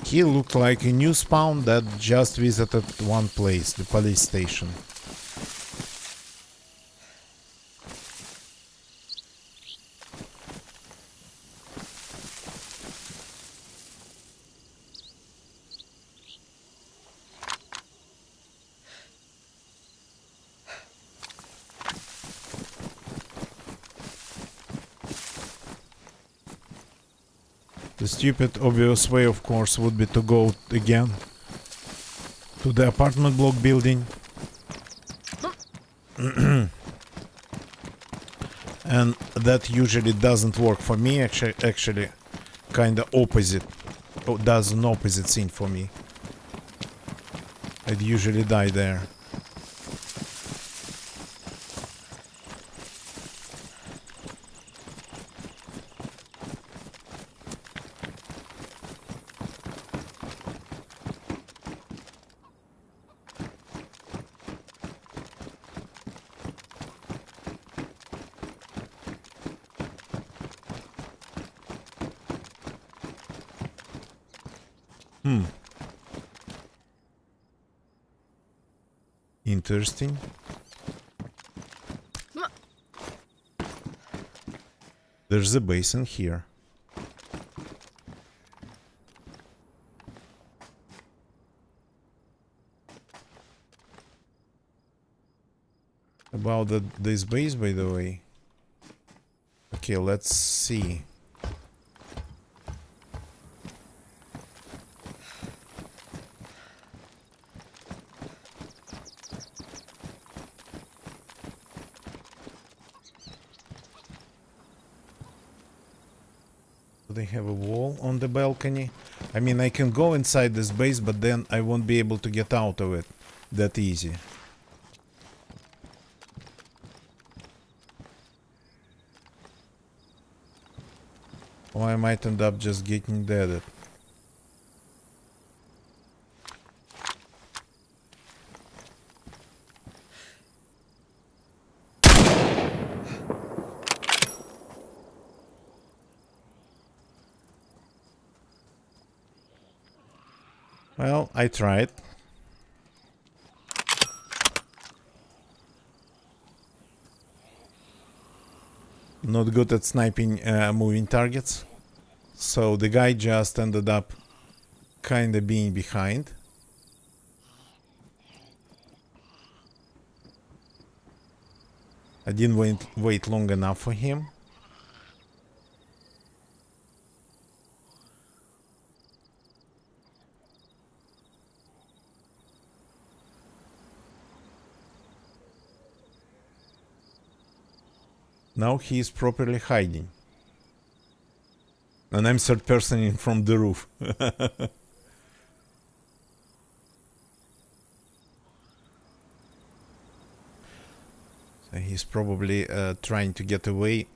He looked like a new spawn that just visited one place, the police station. The stupid, obvious way, of course, would be to go again to the apartment block building. And that usually doesn't work for me. Actually kind of opposite. Does an opposite thing for me. I'd usually die there. Interesting. There's a basin here. About this base, by the way. Okay, let's see. they have a wall on the balcony. I mean, I can go inside this base, but then I won't be able to get out of it that easy. Or I might end up just getting deaded. Well, I tried. Not good at sniping moving targets. So the guy just ended up kinda being behind. I didn't wait long enough for him. Now he is properly hiding. And I'm third person in from the roof. So he's probably trying to get away,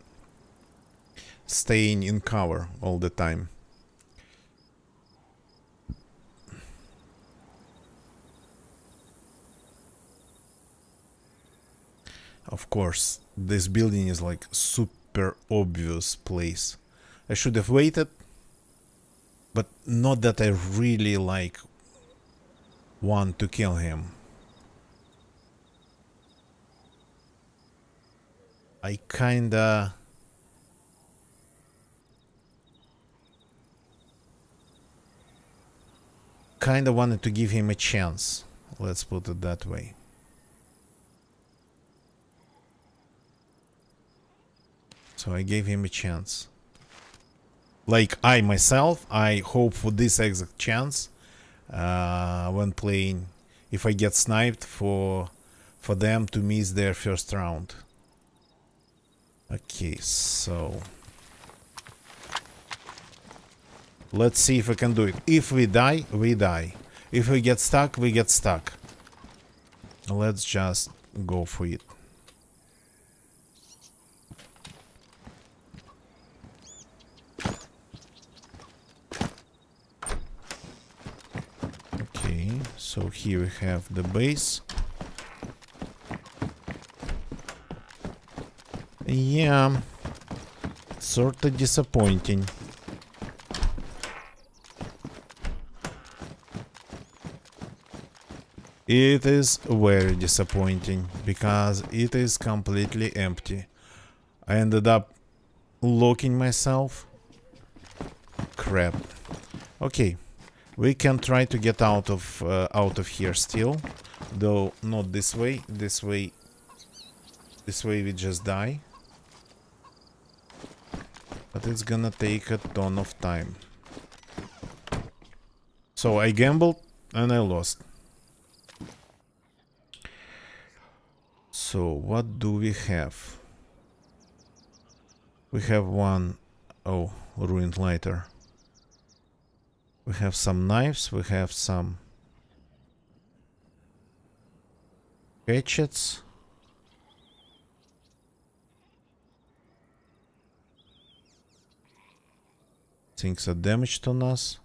staying in cover all the time. Of course, this building is like super obvious place. I should have waited, but not that I really like want to kill him. I kinda wanted to give him a chance. Let's put it that way. So I gave him a chance. Like I myself, I hope for this exact chance when playing. If I get sniped, for them to miss their first round. Okay, so let's see if I can do it. If we die, we die. If we get stuck, we get stuck. Let's just go for it. Okay, so here we have the base. Yeah, sort of disappointing. It is very disappointing because it is completely empty. I ended up locking myself. Crap. Okay, we can try to get out of here still, though not this way. This way we just die. But it's gonna take a ton of time. So I gambled and I lost. So what do we have? We have one... Oh, ruined lighter. We have some knives, we have some hatchets. Things are damaged on us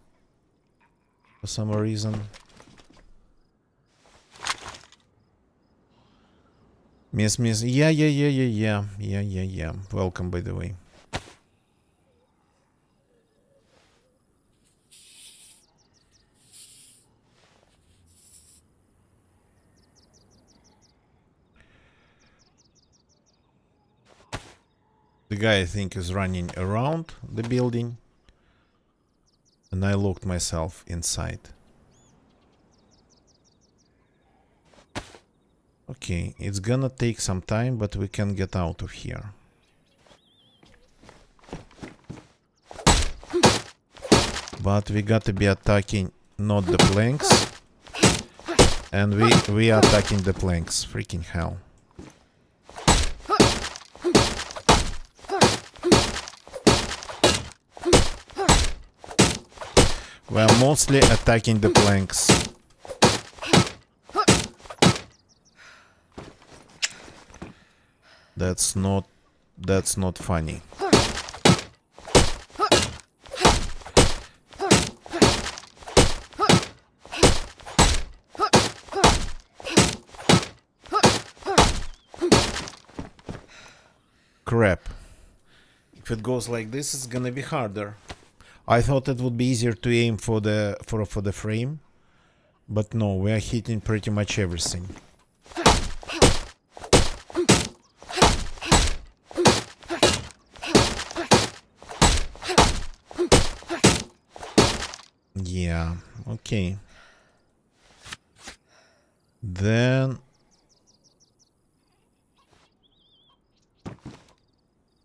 for some reason. Miss. Yeah. Welcome, by the way. The guy, I think, is running around the building. And I locked myself inside. Okay, it's gonna take some time, but we can get out of here. But we gotta be attacking not the planks. And we are attacking the planks. Freaking hell. We're mostly attacking the planks. That's not funny. Crap. If it goes like this, it's gonna be harder. I thought it would be easier to aim for the frame, but no, we are hitting pretty much everything. Yeah, okay. Then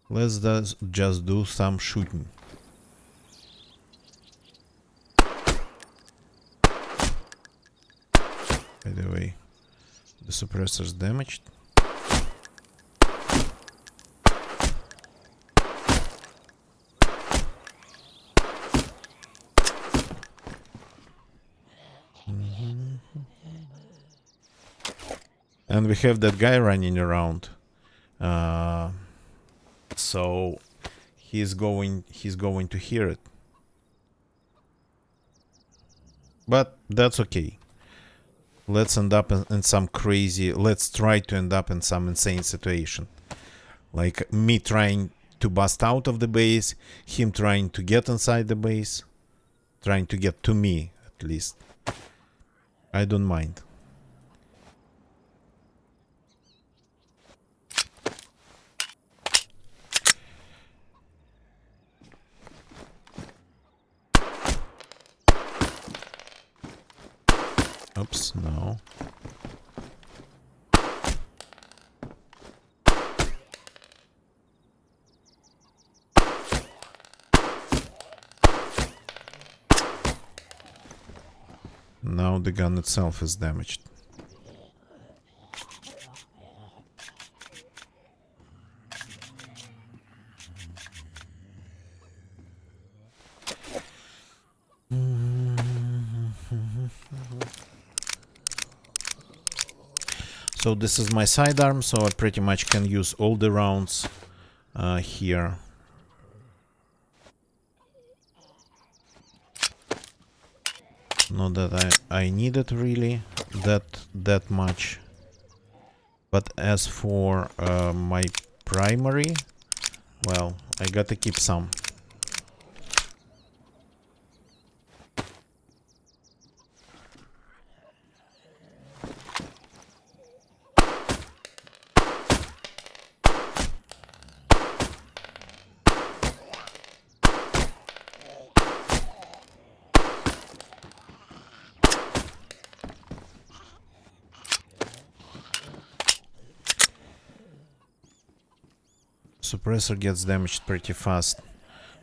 let's just do some shooting. By the way, the suppressor's damaged. And we have that guy running around. So he's going to hear it. But that's okay. Let's end up in some crazy... Let's try to end up in some insane situation. Like me trying to bust out of the base, him trying to get inside the base, trying to get to me, at least. I don't mind. Oops, no. Now the gun itself is damaged. So this is my sidearm, so I pretty much can use all the rounds here. Not that I need it really that much. But as for my primary, well, I gotta keep some. Suppressor gets damaged pretty fast.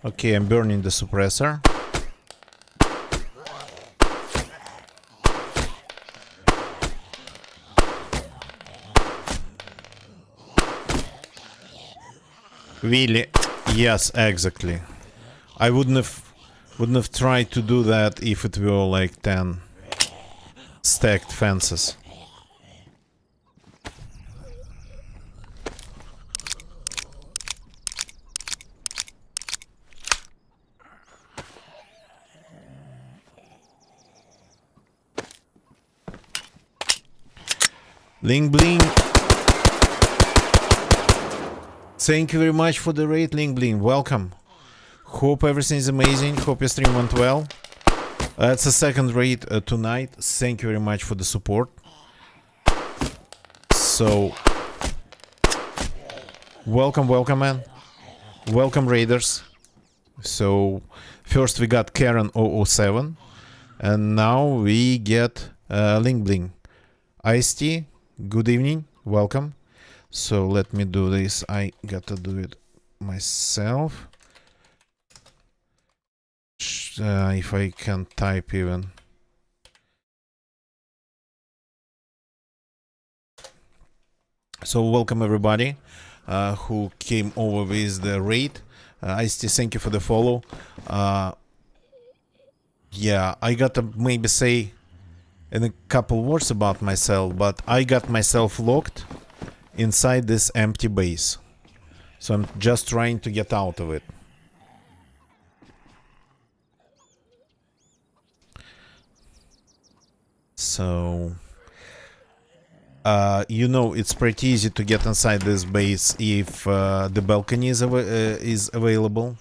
Okay, I'm burning the suppressor. Really? Yes, exactly. I wouldn't have tried to do that if it were like 10 stacked fences. Ling Bling. Thank you very much for the raid, Ling Bling. Welcome. Hope everything's amazing. Hope your stream went well. It's a second raid tonight. Thank you very much for the support. So, welcome, man. Welcome, raiders. So, first we got Karen 007. And now we get Ling Bling. Ice-T, good evening. Welcome. So let me do this. I gotta do it myself. If I can type even. So welcome everybody who came over with the raid. Ice-T, thank you for the follow. yeah, I gotta maybe say in a couple words about myself, but I got myself locked inside this empty base. So I'm just trying to get out of it. So, you know, it's pretty easy to get inside this base if the balcony is available.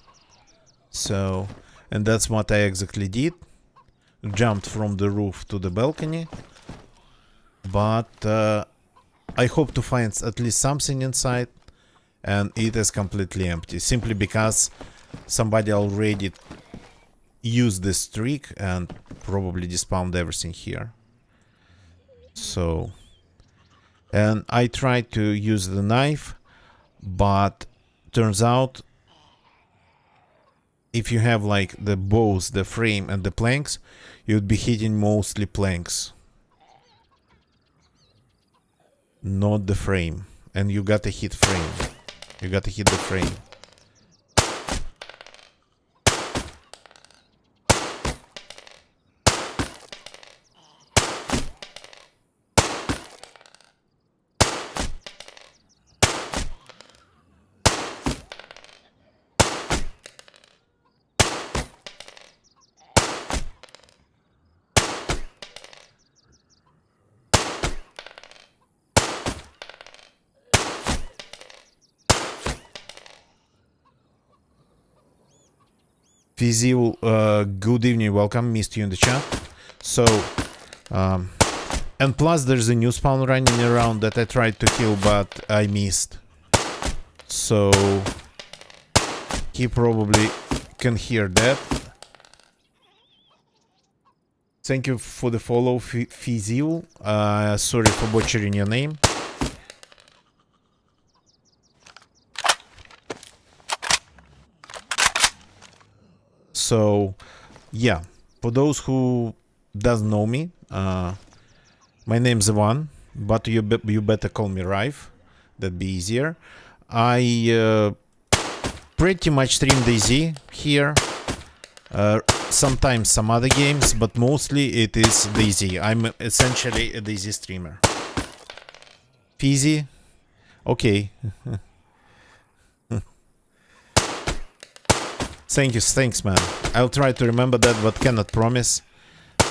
So, and that's what I exactly did. Jumped from the roof to the balcony. But I hope to find at least something inside. And it is completely empty. Simply because somebody already used this trick and probably despawned everything here. So, and I tried to use the knife, but turns out if you have like the both the frame and the planks, you'd be hitting mostly planks, not the frame. And you gotta hit frame. You gotta hit the frame. Fizil, good evening, welcome, missed you in the chat. So, and plus there's a new spawn running around that I tried to kill but I missed. So, he probably can hear that. Thank you for the follow, Fizil. Sorry for butchering your name. So, yeah, for those who doesn't know me, my name's Ivan, but you better call me Rife. That'd be easier. I pretty much stream DayZ here. Sometimes some other games, but mostly it is DayZ. I'm essentially a DayZ streamer. Fizzy? Okay. Thanks, man. I'll try to remember that, but cannot promise,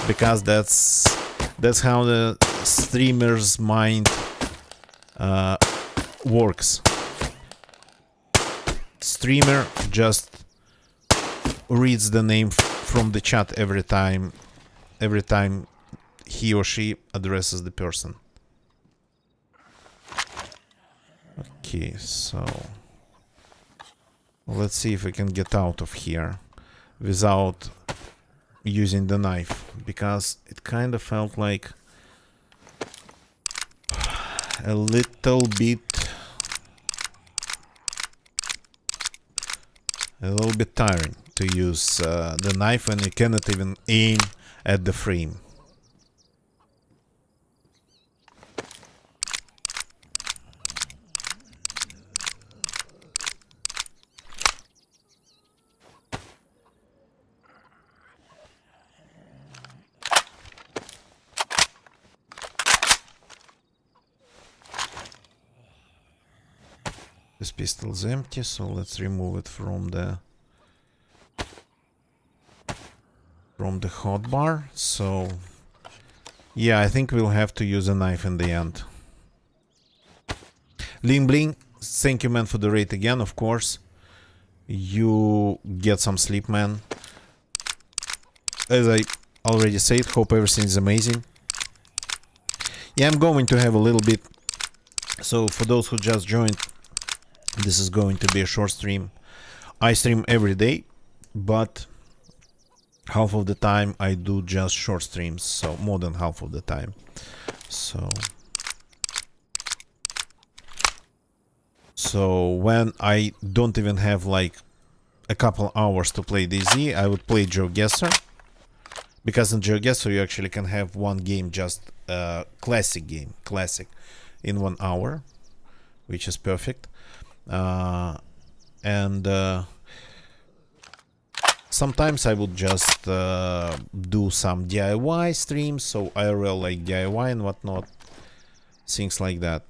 because that's how the streamer's mind works. Streamer just reads the name from the chat every time he or she addresses the person. Okay, so let's see if we can get out of here without using the knife, because it kind of felt like a little bit tiring to use the knife when you cannot even aim at the frame. This pistol is empty, so let's remove it from the hotbar. So yeah, I think we'll have to use a knife in the end. Ling Bling, thank you, man, for the raid again. Of course, you get some sleep, man. As I already said, hope everything is amazing. Yeah, I'm going to have a little bit. So for those who just joined, this is going to be a short stream. I stream every day, but half of the time I do just short streams, so more than half of the time. So when I don't even have like a couple hours to play DayZ, I would play GeoGuessr, because in GeoGuessr you actually can have one game, just a classic game, in 1 hour, which is Sometimes I would just do some DIY streams, so IRL like DIY and whatnot, things like that.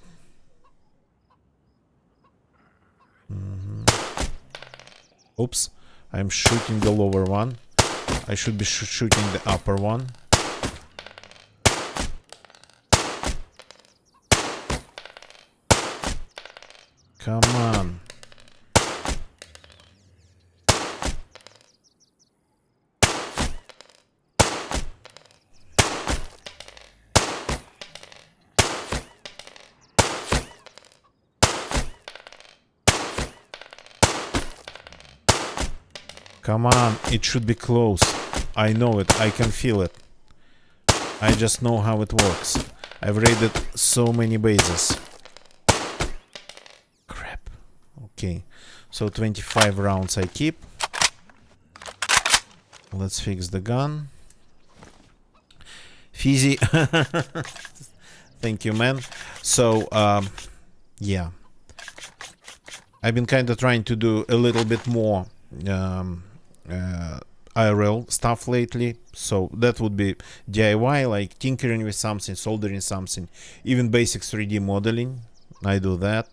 Oops, I'm shooting the lower one. I should be shooting the upper one. Come on. Come on, it should be close. I know it, I can feel it. I just know how it works. I've raided so many bases. Crap. Okay, so 25 rounds I keep. Let's fix the gun. Fizzy. Thank you, man. So, yeah. I've been kind of trying to do a little bit more IRL stuff lately, so that would be DIY, like tinkering with something, soldering something, even basic 3D modeling. I do that,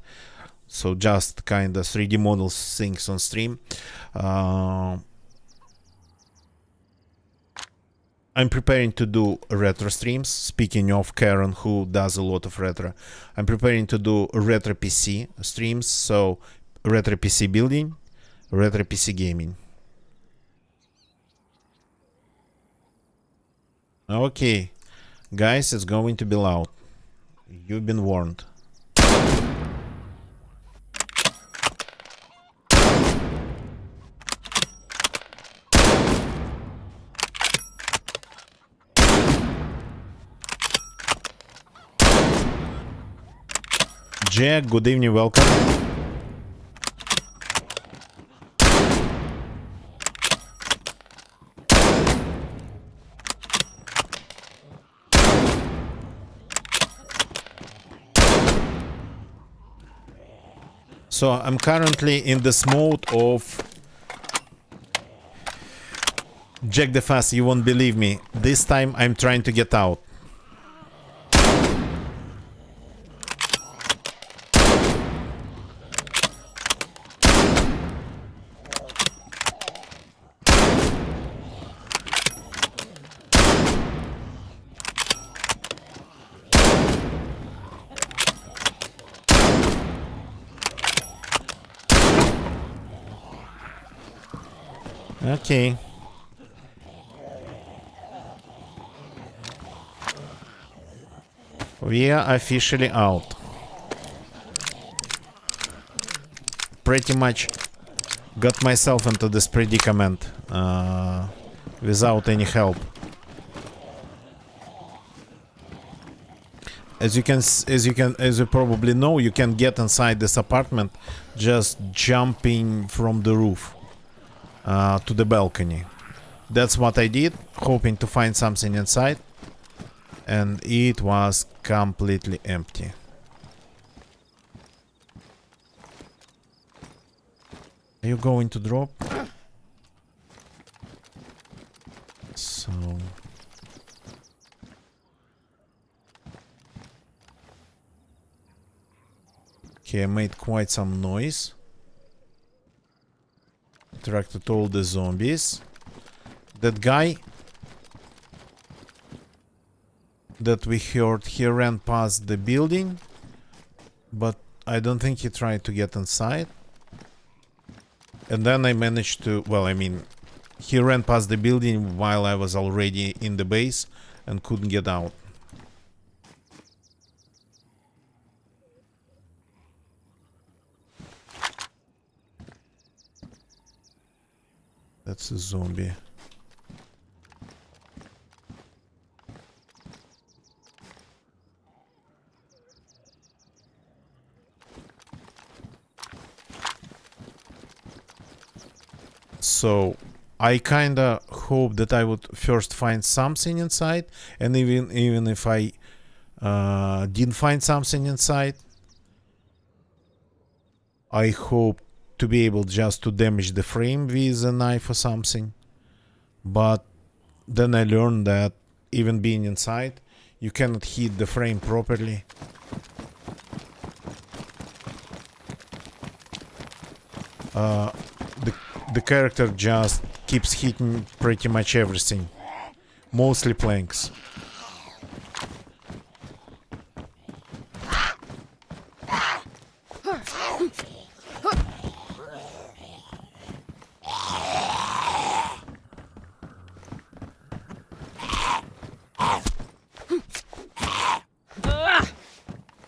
so just kind of 3D models things on stream. I'm preparing to do retro streams. Speaking of Karen, who does a lot of retro, I'm preparing to do retro PC streams, so retro PC building, retro PC gaming. Okay, guys, it's going to be loud. You've been warned. Jack, good evening, welcome. So I'm currently in this mode of Jack the Fast. You won't believe me. This time I'm trying to get out. Okay. We are officially out. Pretty much got myself into this predicament without any help. As you probably know, you can get inside this apartment just jumping from the roof to the balcony. That's what I did, hoping to find something inside, and it was completely empty. Are you going to drop? So okay, I made quite some noise. Attracted all the zombies. That guy that we heard, he ran past the building, but I don't think he tried to get inside. And then I managed to, well, I mean, he ran past the building while I was already in the base and couldn't get out. That's a zombie. So I kinda hope that I would first find something inside, and even if I didn't find something inside, I hope to be able just to damage the frame with a knife or something. But then I learned that even being inside, you cannot hit the frame properly. The character just keeps hitting pretty much everything, mostly planks.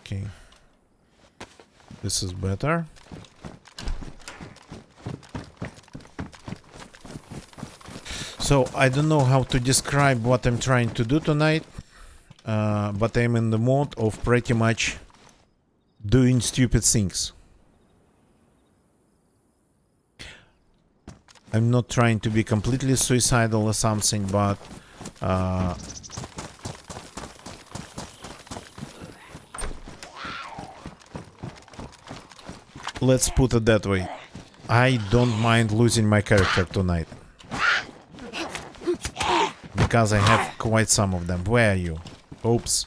Okay, this is better. So I don't know how to describe what I'm trying to do tonight, but I'm in the mode of pretty much doing stupid things. I'm not trying to be completely suicidal or something, but let's put it that way. I don't mind losing my character tonight. Because I have quite some of them. Where are you? Oops.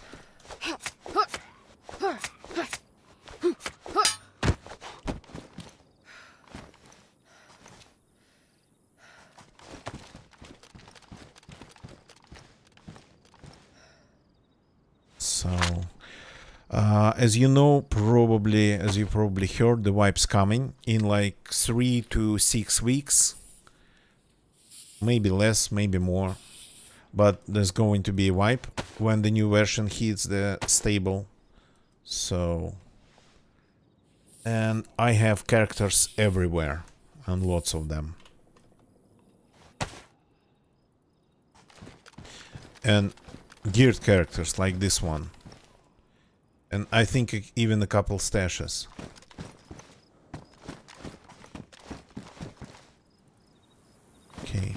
So, as you know, as you probably heard, the wipe's coming in like 3 to 6 weeks. Maybe less, maybe more. But there's going to be a wipe when the new version hits the stable. So, and I have characters everywhere, and lots of them. And geared characters like this one. And I think even a couple stashes. Okay.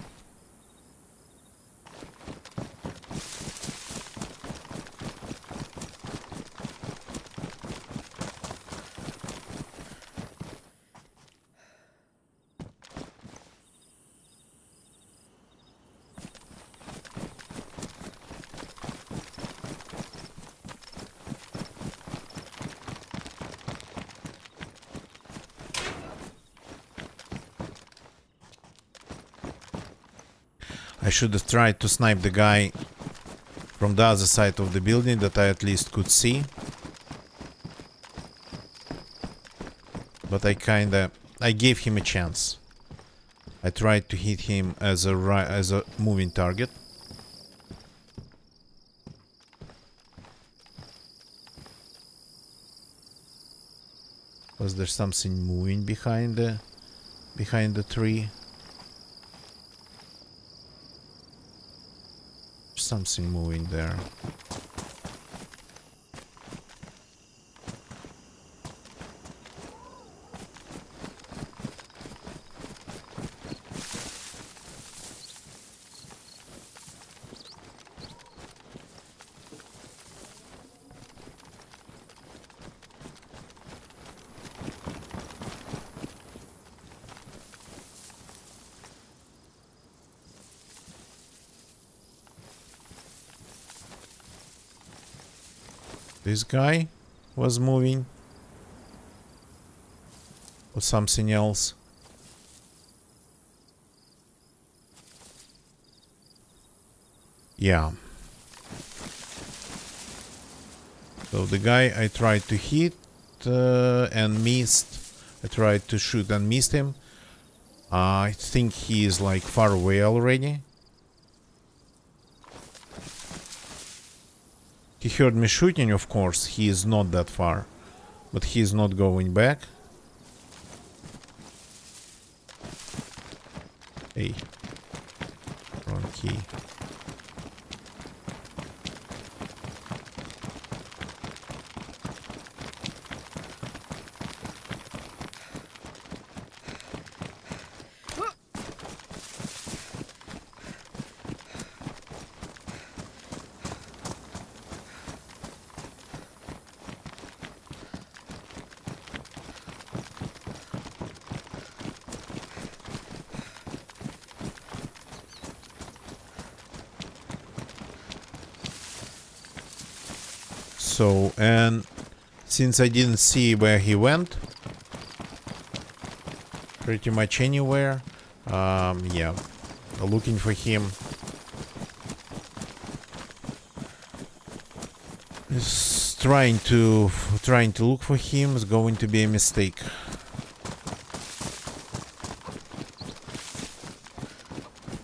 I should have tried to snipe the guy from the other side of the building that I at least could see. But I gave him a chance. I tried to hit him as a moving target. Was there something moving behind the tree? Something moving there. This guy was moving. Or something else. Yeah. So the guy I tried to hit and missed. I tried to shoot and missed him. I think he is like far away already. He heard me shooting, of course. He is not that far. But he is not going back. Hey. Wrong key. So, and since I didn't see where he went, pretty much anywhere, yeah, looking for him is trying to look for him is going to be a mistake.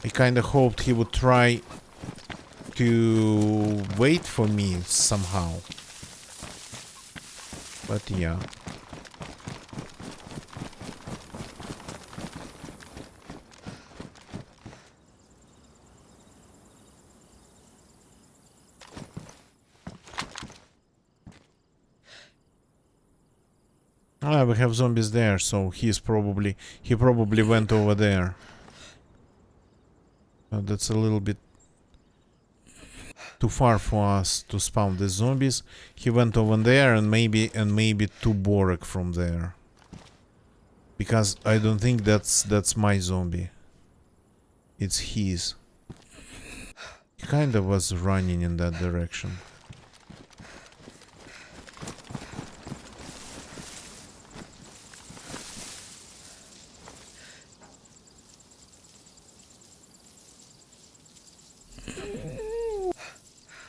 I kind of hoped he would try to wait for me somehow. But yeah. Ah, we have zombies there, so he probably went over there. That's a little bit too far for us to spawn the zombies. He went over there and maybe to Borek from there. Because I don't think that's my zombie. It's his. He kinda was running in that direction.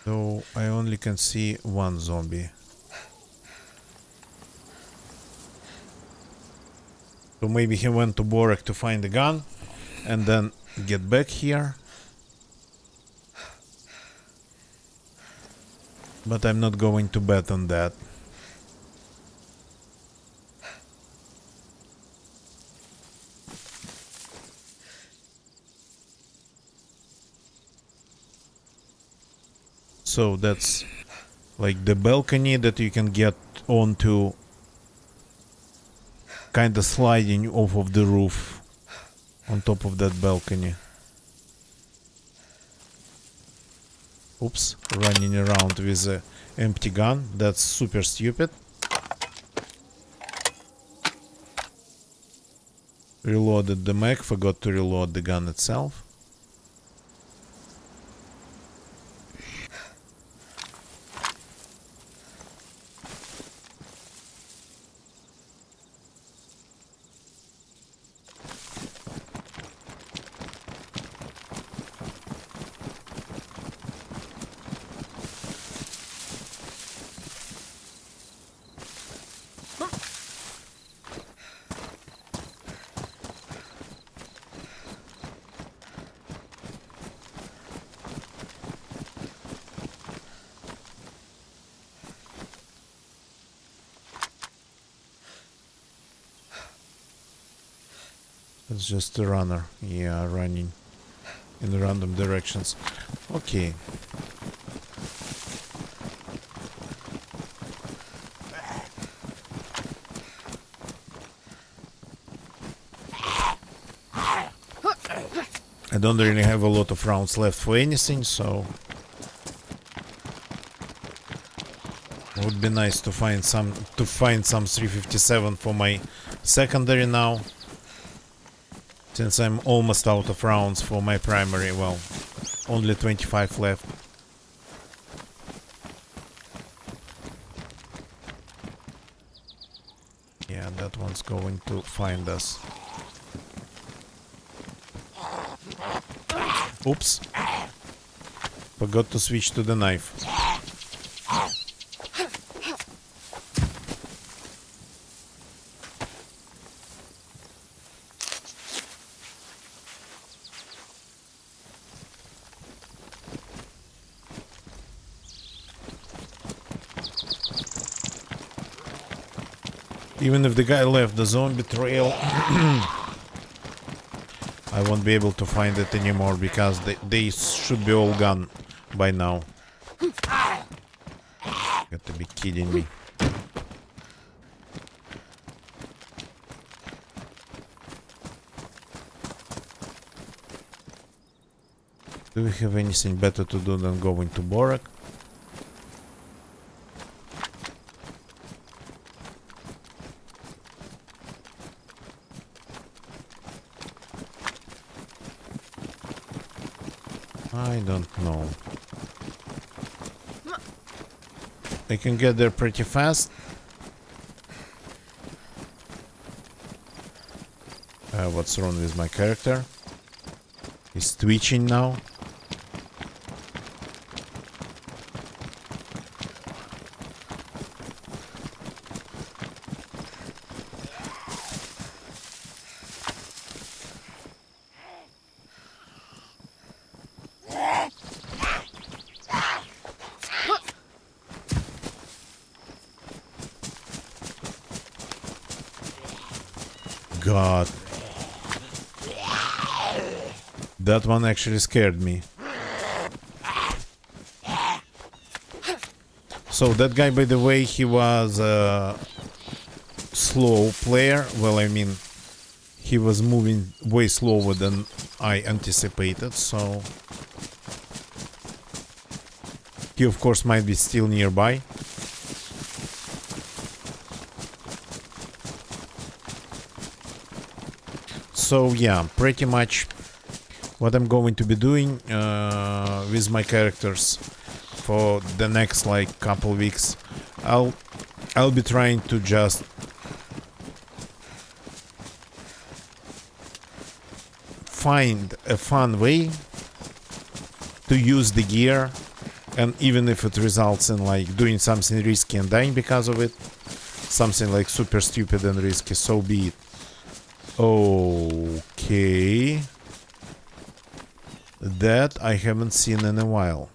So I only can see one zombie. So maybe he went to Borek to find the gun and then get back here. But I'm not going to bet on that. So that's like the balcony that you can get onto, kind of sliding off of the roof on top of that balcony. Oops, running around with an empty gun. That's super stupid. Reloaded the mag, forgot to reload the gun itself. It's just a runner. Yeah, running in random directions. Okay. I don't really have a lot of rounds left for anything, so it would be nice to find some 357 for my secondary now. Since I'm almost out of rounds for my primary, well, only 25 left. Yeah, that one's going to find us. Oops. Forgot to switch to the knife. Even if the guy left the zombie trail, I won't be able to find it anymore because they should be all gone by now. Got to be kidding me. Do we have anything better to do than going to Borek? I don't know. I can get there pretty fast. What's wrong with my character? He's twitching now. God. That one actually scared me. So that guy, by the way, he was a slow player. Well, I mean, he was moving way slower than I anticipated, so he of course might be still nearby. So yeah, pretty much what I'm going to be doing with my characters for the next like couple weeks. I'll be trying to just find a fun way to use the gear, and even if it results in like doing something risky and dying because of it, something like super stupid and risky, so be it. Okay. That I haven't seen in a while.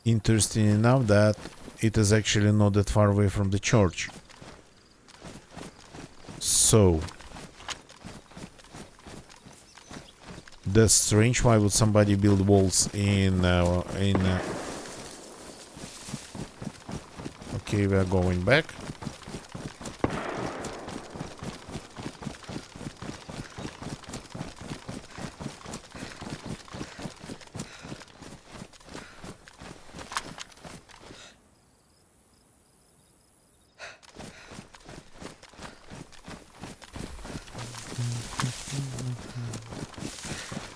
Interesting enough that it is actually not that far away from the church. So that's strange. Why would somebody build walls in okay, we are going back.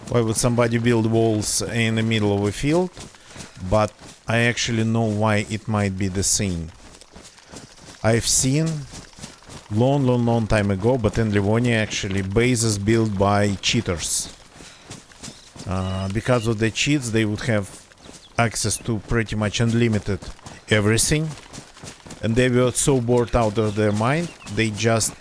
Why would somebody build walls in the middle of a field? But I actually know why it might be the same. I've seen long time ago, but in Livonia actually, bases built by cheaters. Because of the cheats, they would have access to pretty much unlimited everything. And they were so bored out of their mind, they just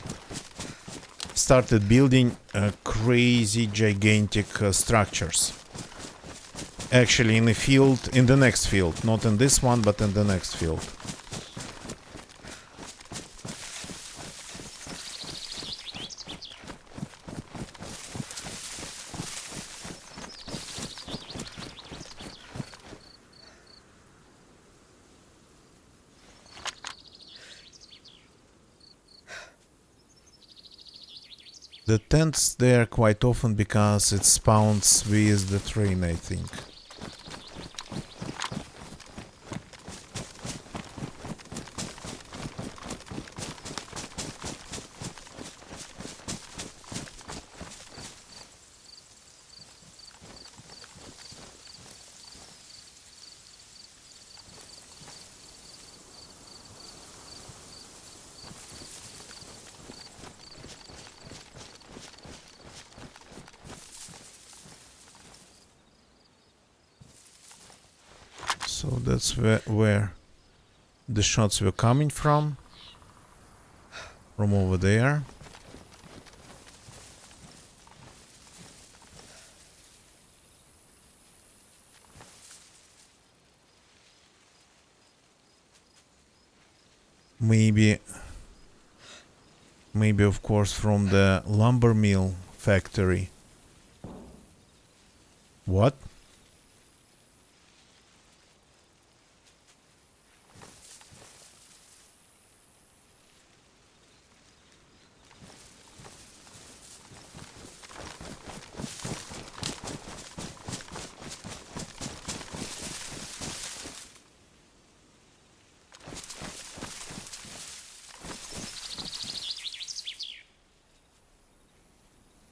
started building crazy gigantic structures. Actually in a field, in the next field, not in this one, but in the next field. The tents there quite often because it spawns with the train, I think. So that's where the shots were coming from over there. Maybe of course from the lumber mill factory. What?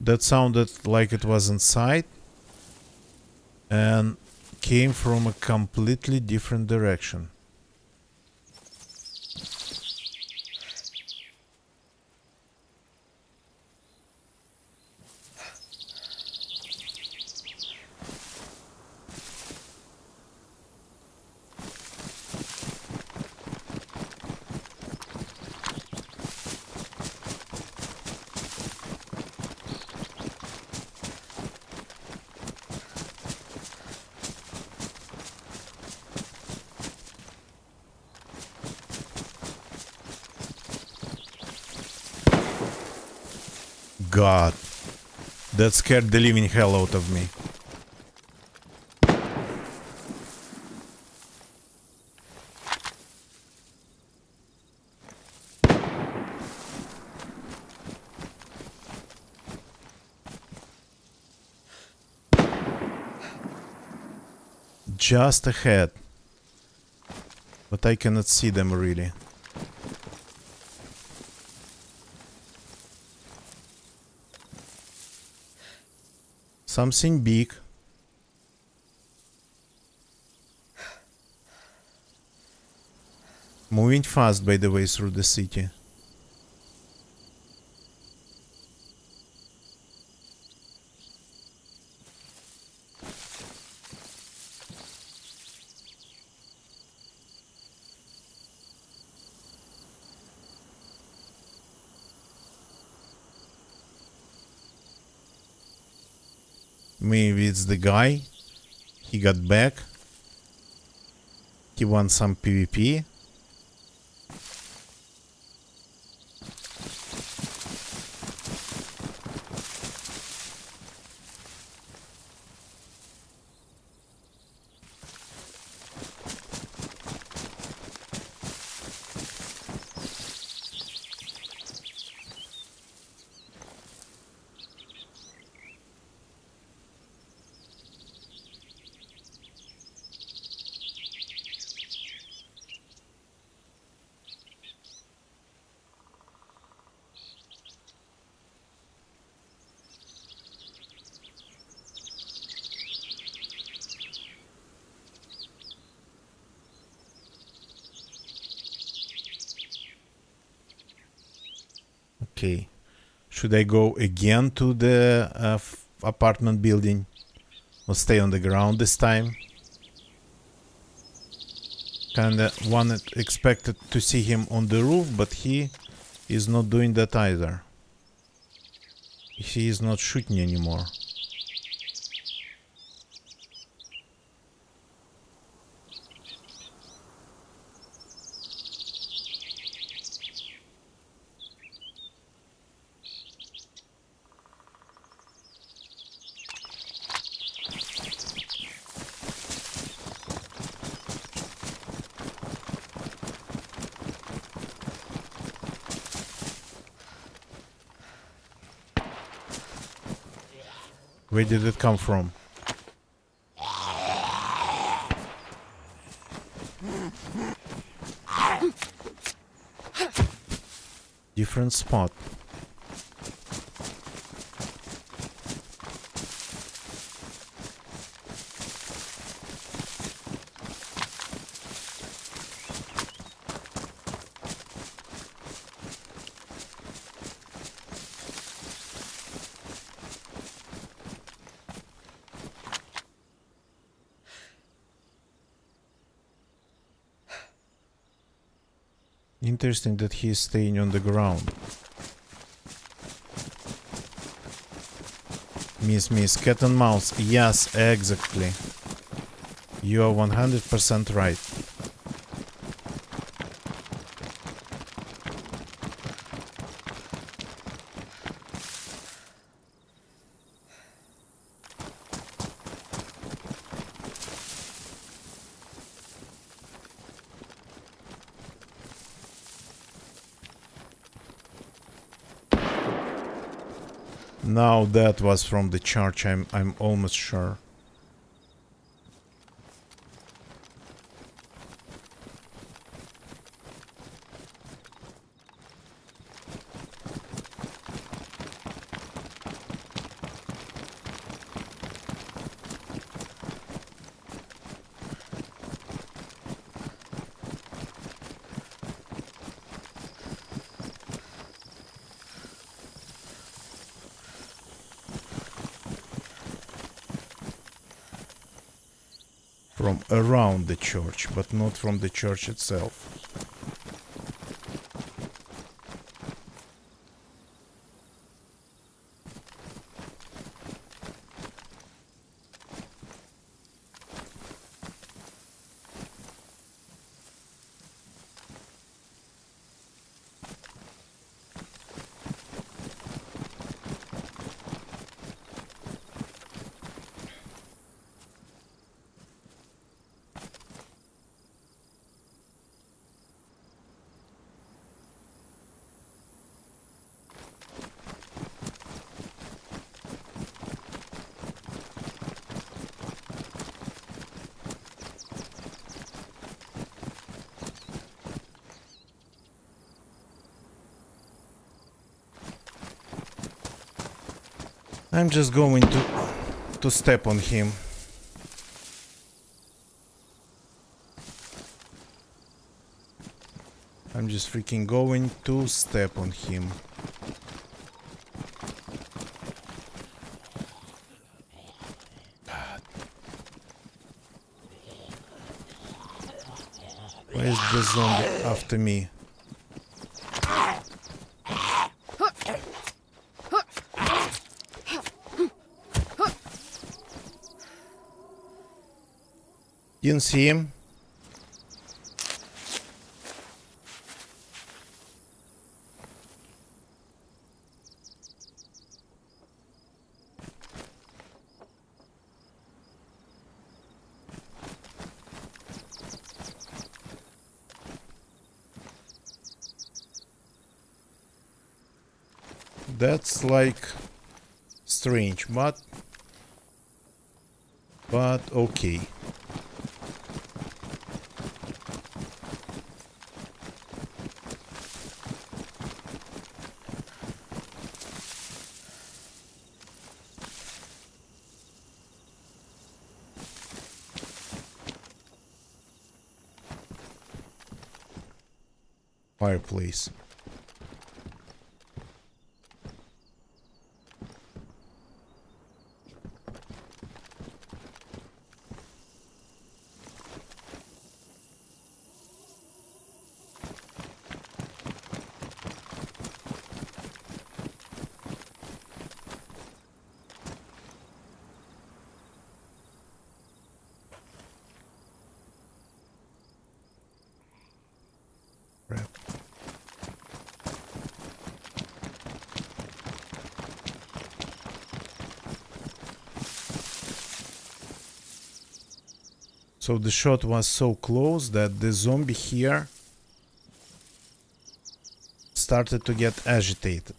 That sounded like it was inside, and came from a completely different direction. God, that scared the living hell out of me. Just ahead. But I cannot see them really. Something big. Moving fast, by the way, through the city. Maybe it's the guy. He got back. He wants some PvP. Okay. Should I go again to the apartment building? Or stay on the ground this time? Kinda expected to see him on the roof, but he is not doing that either. He is not shooting anymore. Where did it come from? Different spot. Interesting that he is staying on the ground. Miss, cat and mouse. Yes, exactly. You are 100% right. Now that was from the church, I'm almost sure. from around the church, but not from the church itself. I'm just going to step on him. I'm just freaking going to step on him. Why is the zombie after me? Didn't see him. That's like strange, but okay. Fireplace. Crap. So the shot was so close that the zombie here started to get agitated.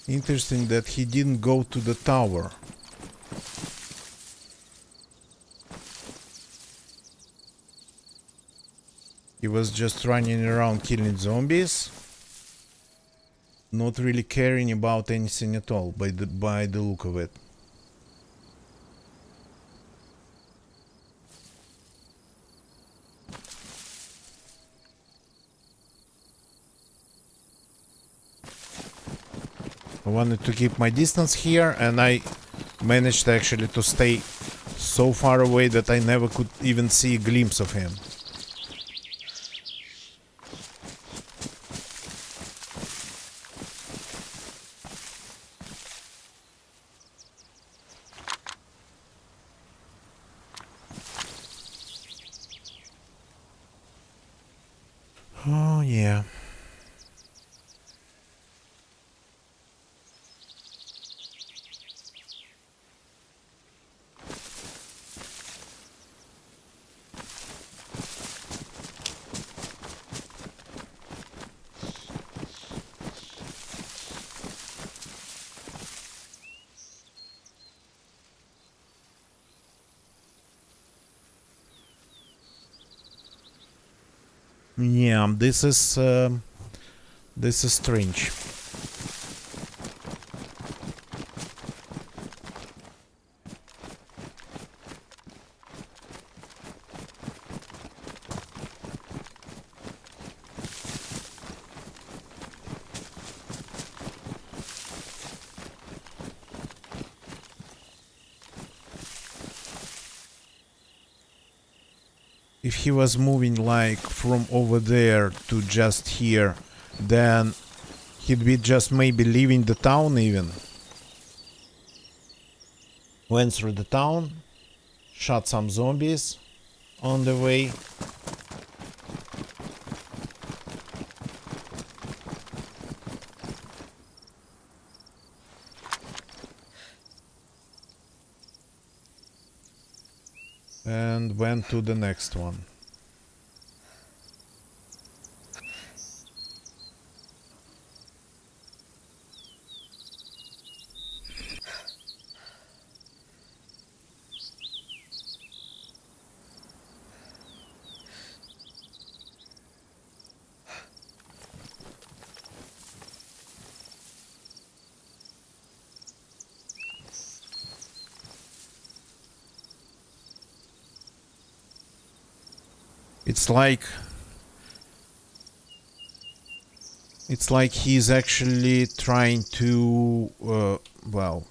Interesting that he didn't go to the tower. He was just running around killing zombies, not really caring about anything at all by the look of it. I wanted to keep my distance here, and I managed actually to stay so far away that I never could even see a glimpse of him. Oh yeah. Yeah, this is strange. If he was moving like from over there to just here, then he'd be just maybe leaving the town even. Went through the town, shot some zombies on the way. And went to the next one. It's like he's actually trying to well,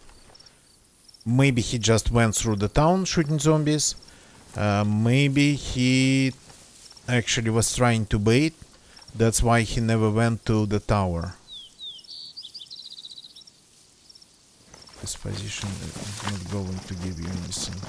maybe he just went through the town shooting zombies. Maybe he actually was trying to bait. That's why he never went to the tower. This position is not going to give you anything.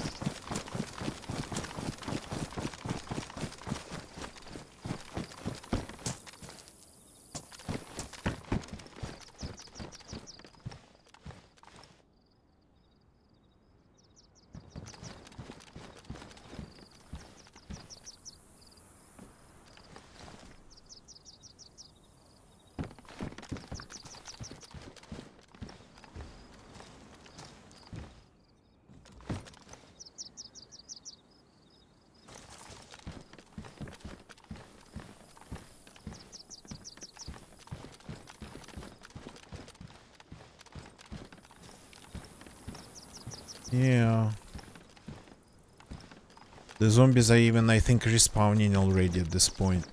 Yeah. The zombies are even, I think, respawning already at this point.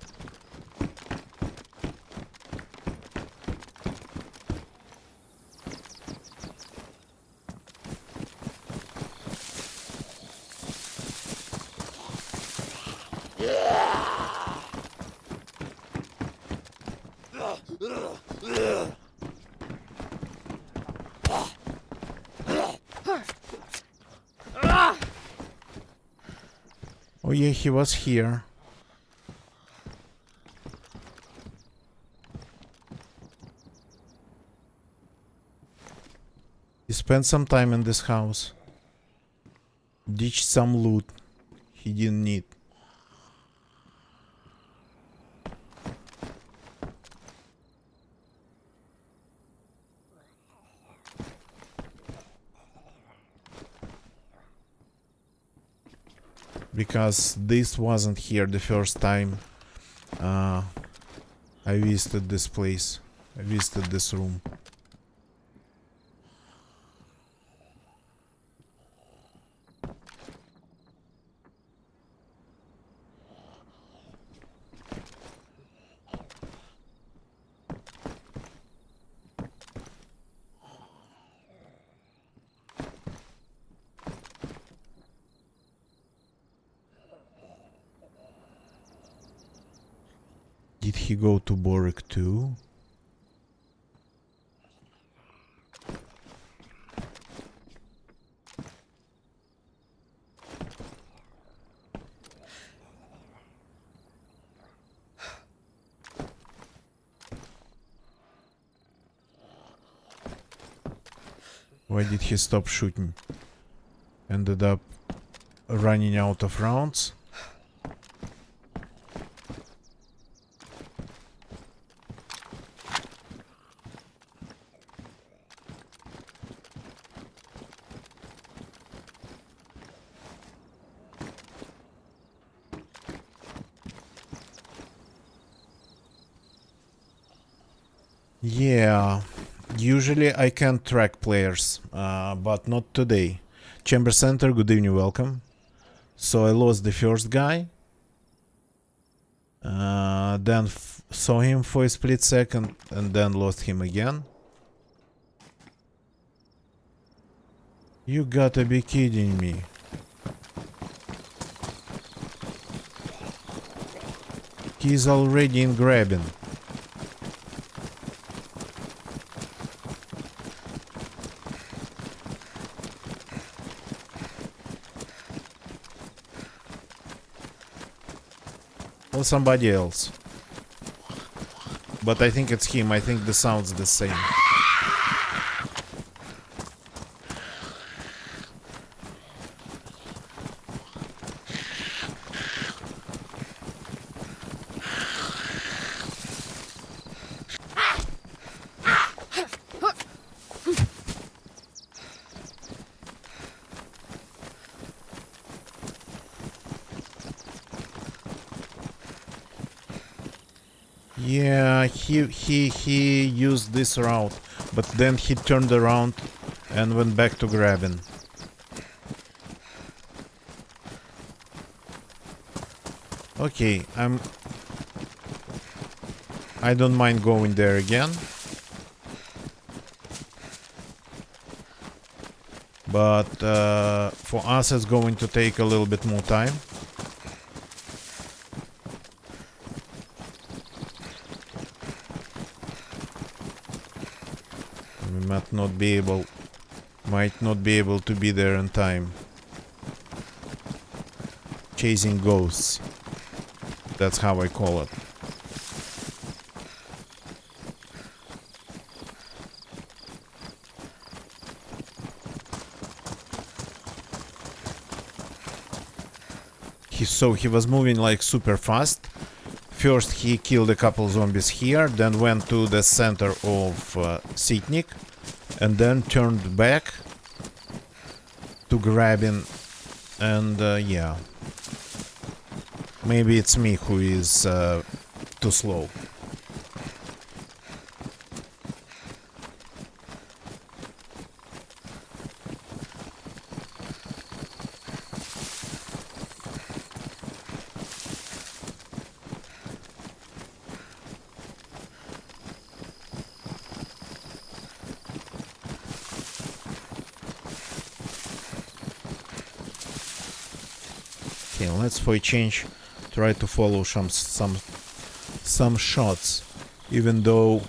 Oh yeah, he was here. He spent some time in this house. Ditched some loot he didn't need. Because this wasn't here the first time I visited this place. I visited this room. Did he go to Boric too? Why did he stop shooting? Ended up running out of rounds. Yeah, usually I can track players, but not today. Chamber Center, good evening, welcome. So I lost the first guy. Then saw him for a split second and then lost him again. You gotta be kidding me. He's already in grabbing. Or somebody else. But I think it's him. I think the sound's the same. Yeah, he used this route, but then he turned around and went back to grabbing. Okay, I don't mind going there again. But for us it's going to take a little bit more time. We might not be able to be there in time. Chasing ghosts. That's how I call it. So he was moving like super fast. First he killed a couple zombies here, then went to the center of Sitnik, and then turned back to grabbing, and yeah. Maybe it's me who is too slow. Okay, let's for a change try to follow some shots, even though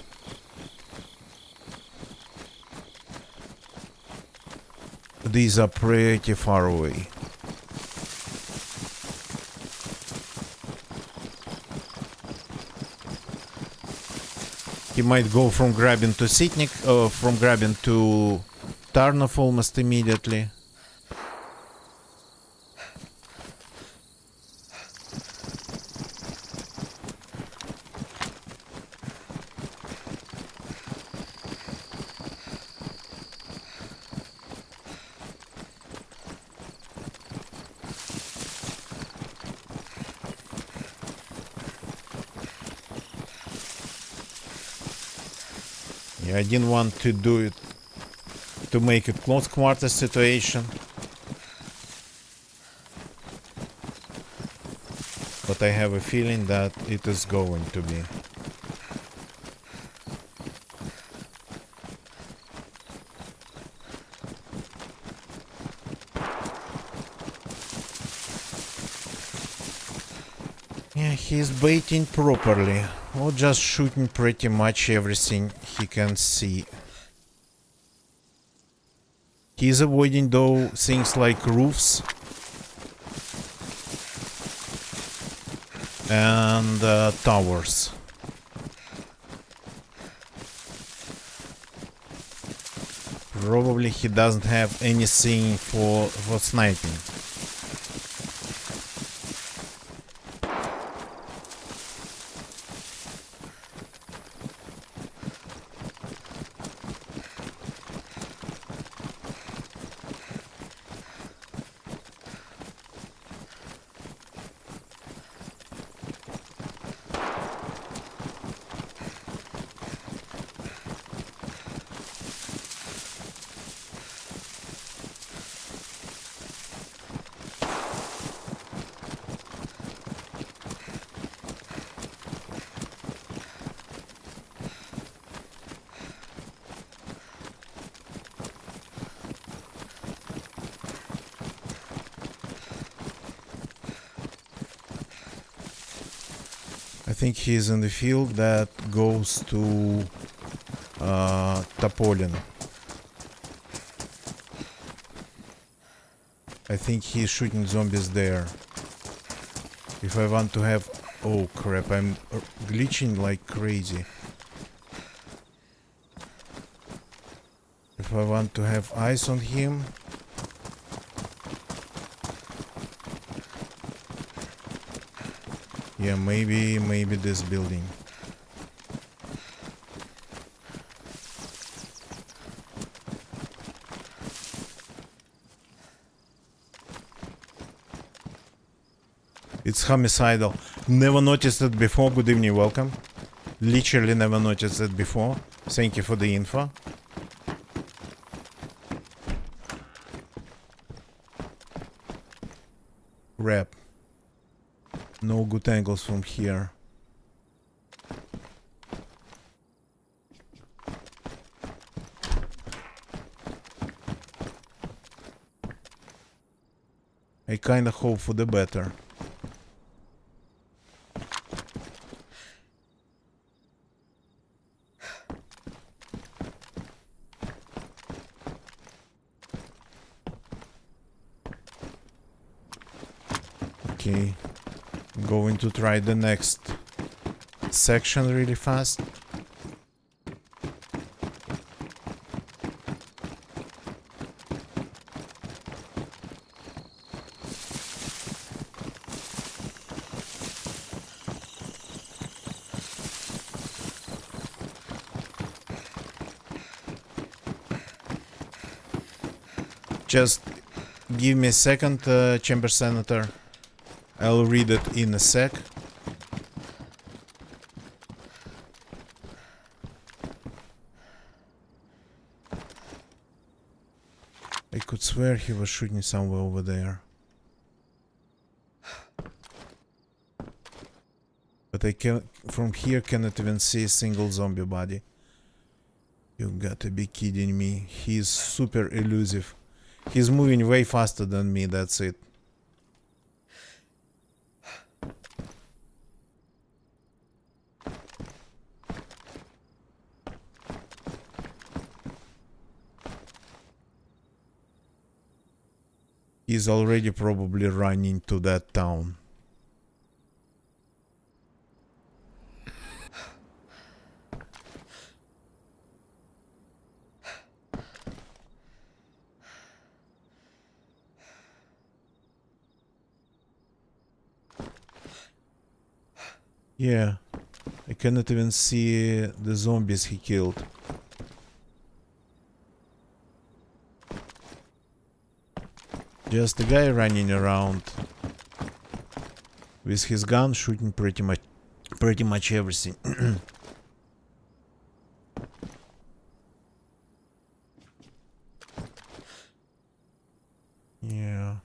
these are pretty far away. He might go from grabbing to Sitnik, from grabbing to Tarnov almost immediately. I didn't want to do it to make a close quarter situation, but I have a feeling that it is going to be. Yeah, he's baiting properly, or just shooting pretty much everything he can see. He's avoiding though things like roofs and towers. Probably he doesn't have anything for sniping. I think he's in the field that goes to Topolin. I think he's shooting zombies there. If I want to have... Oh crap, I'm glitching like crazy. If I want to have eyes on him... Yeah, maybe this building. It's homicidal. Never noticed it before. Good evening, welcome. Literally never noticed it before. Thank you for the info. Crap. No good angles from here. I kinda hope for the better. Okay. Going to try the next section really fast. Just give me a second, Chamber Senator. I'll read it in a sec. I could swear he was shooting somewhere over there. But I can from here cannot even see a single zombie body. You gotta be kidding me. He's super elusive. He's moving way faster than me, that's it. He's already probably running to that town. Yeah, I cannot even see the zombies he killed. Just a guy running around with his gun shooting pretty much everything. Yeah.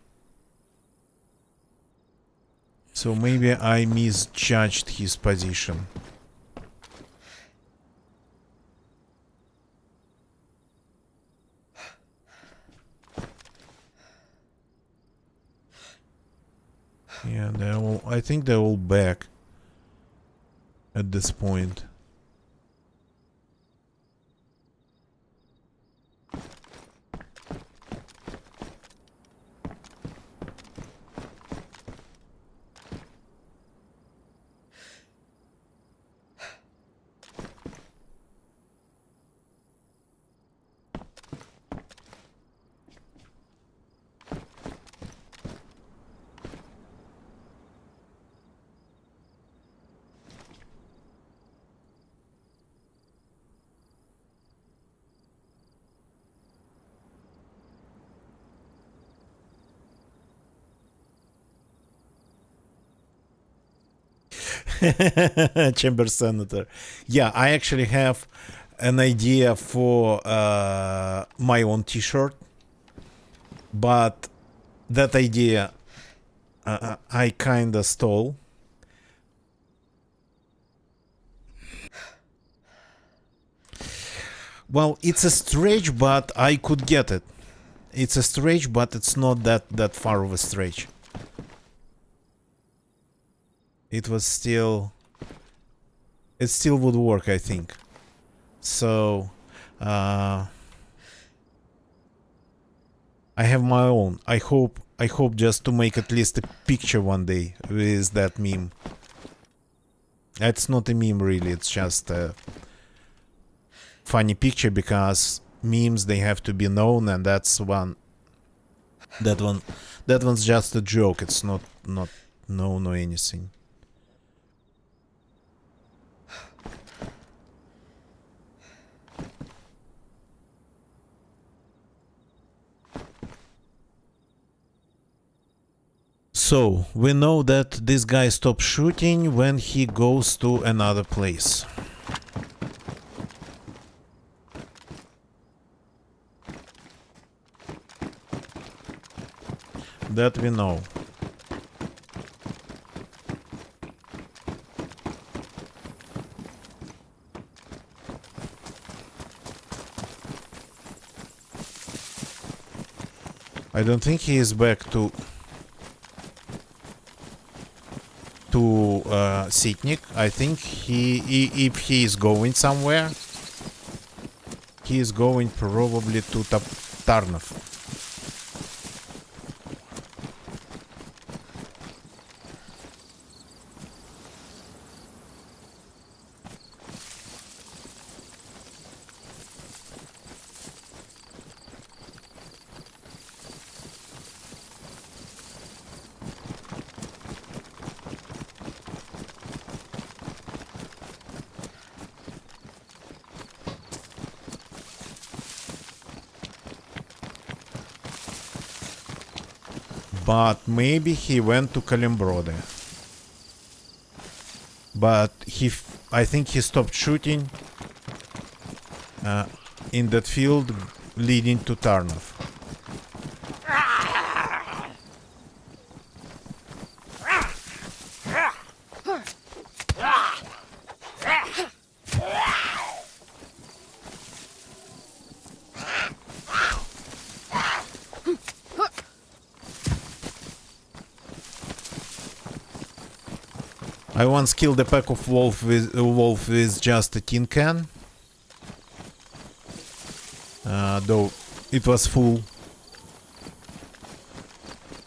So maybe I misjudged his position. Yeah, I I think they're all back at this point. Chamber Senator. Yeah, I actually have an idea for my own t-shirt, but that idea I kinda stole. Well, it's a stretch, but I could get it. It's a stretch, but it's not that far of a stretch. It still would work, I think. So I have my own. I hope just to make at least a picture one day with that meme. It's not a meme really, it's just a funny picture, because memes, they have to be known, and that one's just a joke. It's not known or anything. So, we know that this guy stops shooting when he goes to another place. That we know. I don't think he is back to Sitnik. I think if he is going somewhere, he is going probably to Tarnov. But maybe he went to Kalimbrode. But I think he stopped shooting in that field leading to Tarnov. I once killed a pack of wolf with just a tin can, though it was full.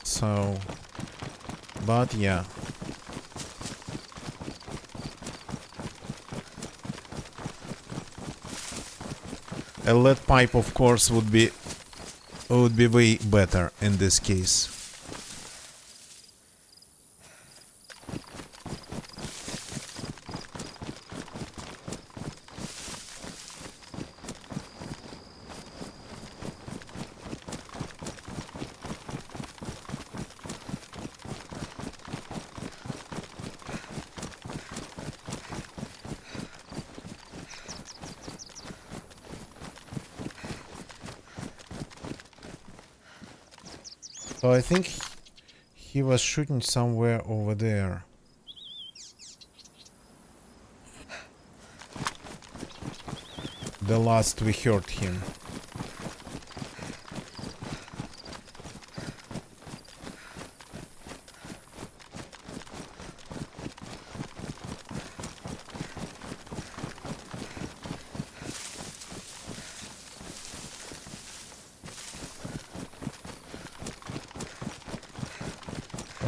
So, but yeah. A lead pipe, of course, would be way better in this case. So I think he was shooting somewhere over there. The last we heard him.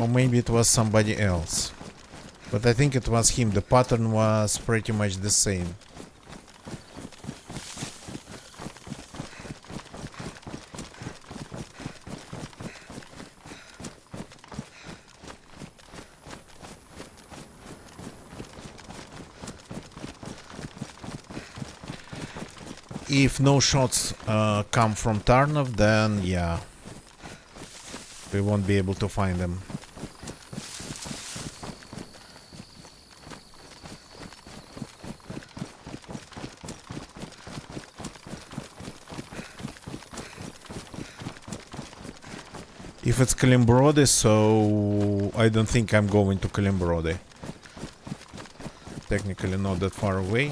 Or maybe it was somebody else. But I think it was him. The pattern was pretty much the same. If no shots come from Tarnov, then yeah, we won't be able to find them. If it's Kalimbrody, so I don't think I'm going to Kalimbrody. Technically not that far away.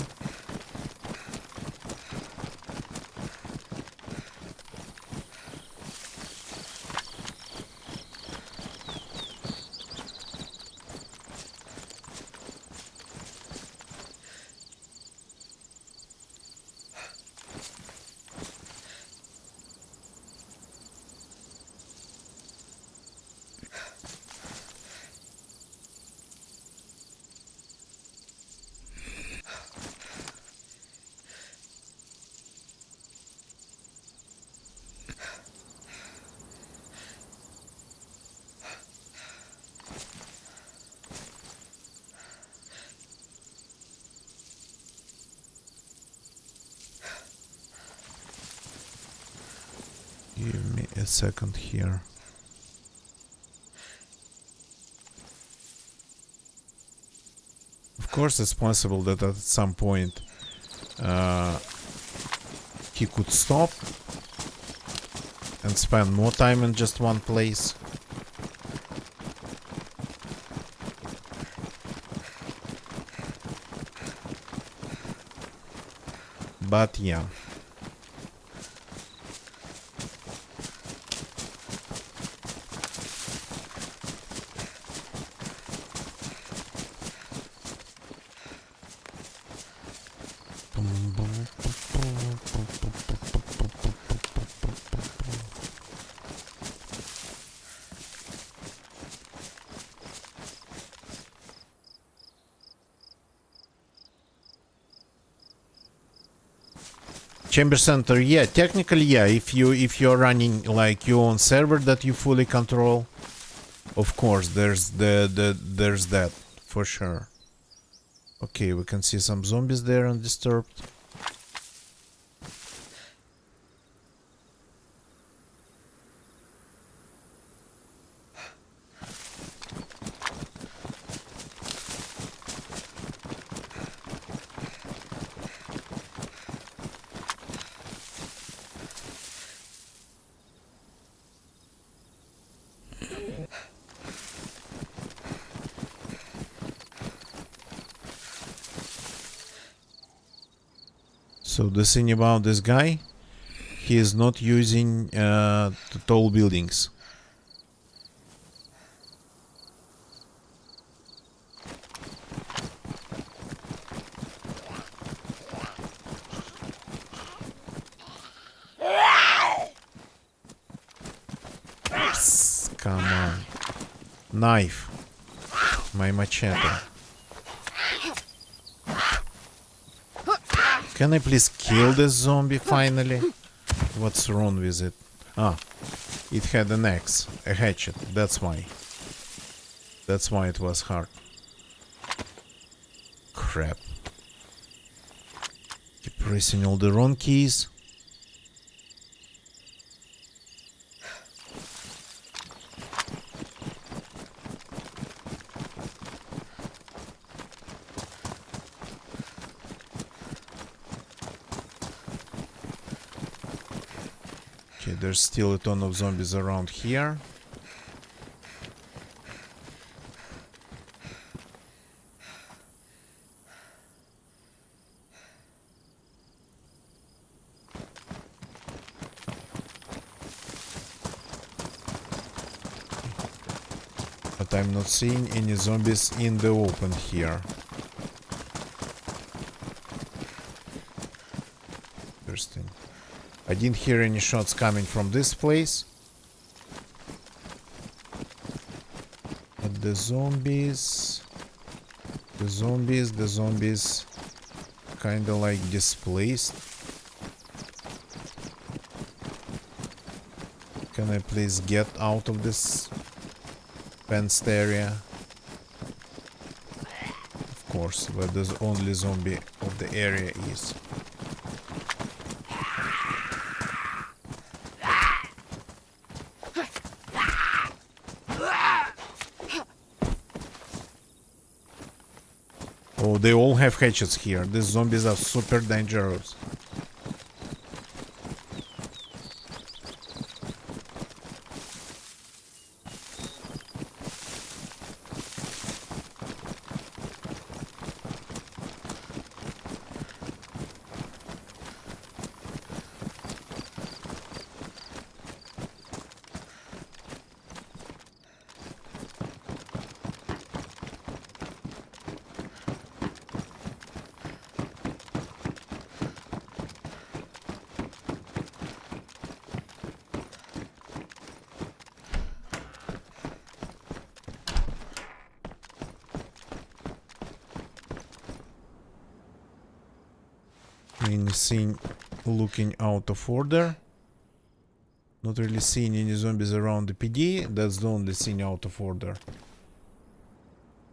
Give me a second here. Of course, it's possible that at some point he could stop and spend more time in just one place. But yeah. Chamber center, yeah, technically, yeah. If you're running like your own server that you fully control, of course, there's there's that for sure. Okay, we can see some zombies there undisturbed. So the thing about this guy, he is not using the tall buildings. Psst, come on. Knife. My machete. Can I please kill this zombie finally? What's wrong with it? Ah, it had an axe, a hatchet, that's why. That's why it was hard. Crap. Keep pressing all the wrong keys. Okay, there's still a ton of zombies around here. But I'm not seeing any zombies in the open here. Interesting. I didn't hear any shots coming from this place. The zombies kind of like displaced. Can I please get out of this fenced area? Of course, where the only zombie of the area is. Oh, they all have hatchets here. These zombies are super dangerous. Anything looking out of order? Not really seeing any zombies around the PD. That's the only thing out of order.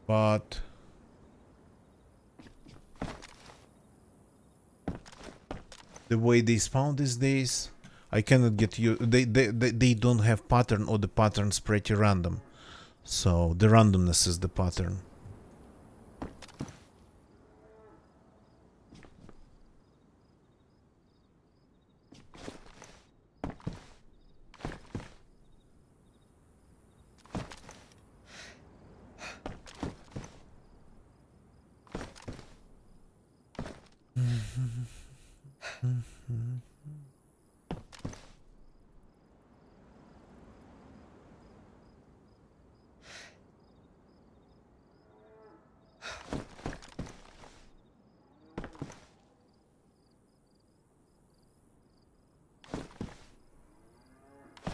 But the way they spawn these days, I cannot get you. They don't have pattern, or the pattern's pretty random. So the randomness is the pattern.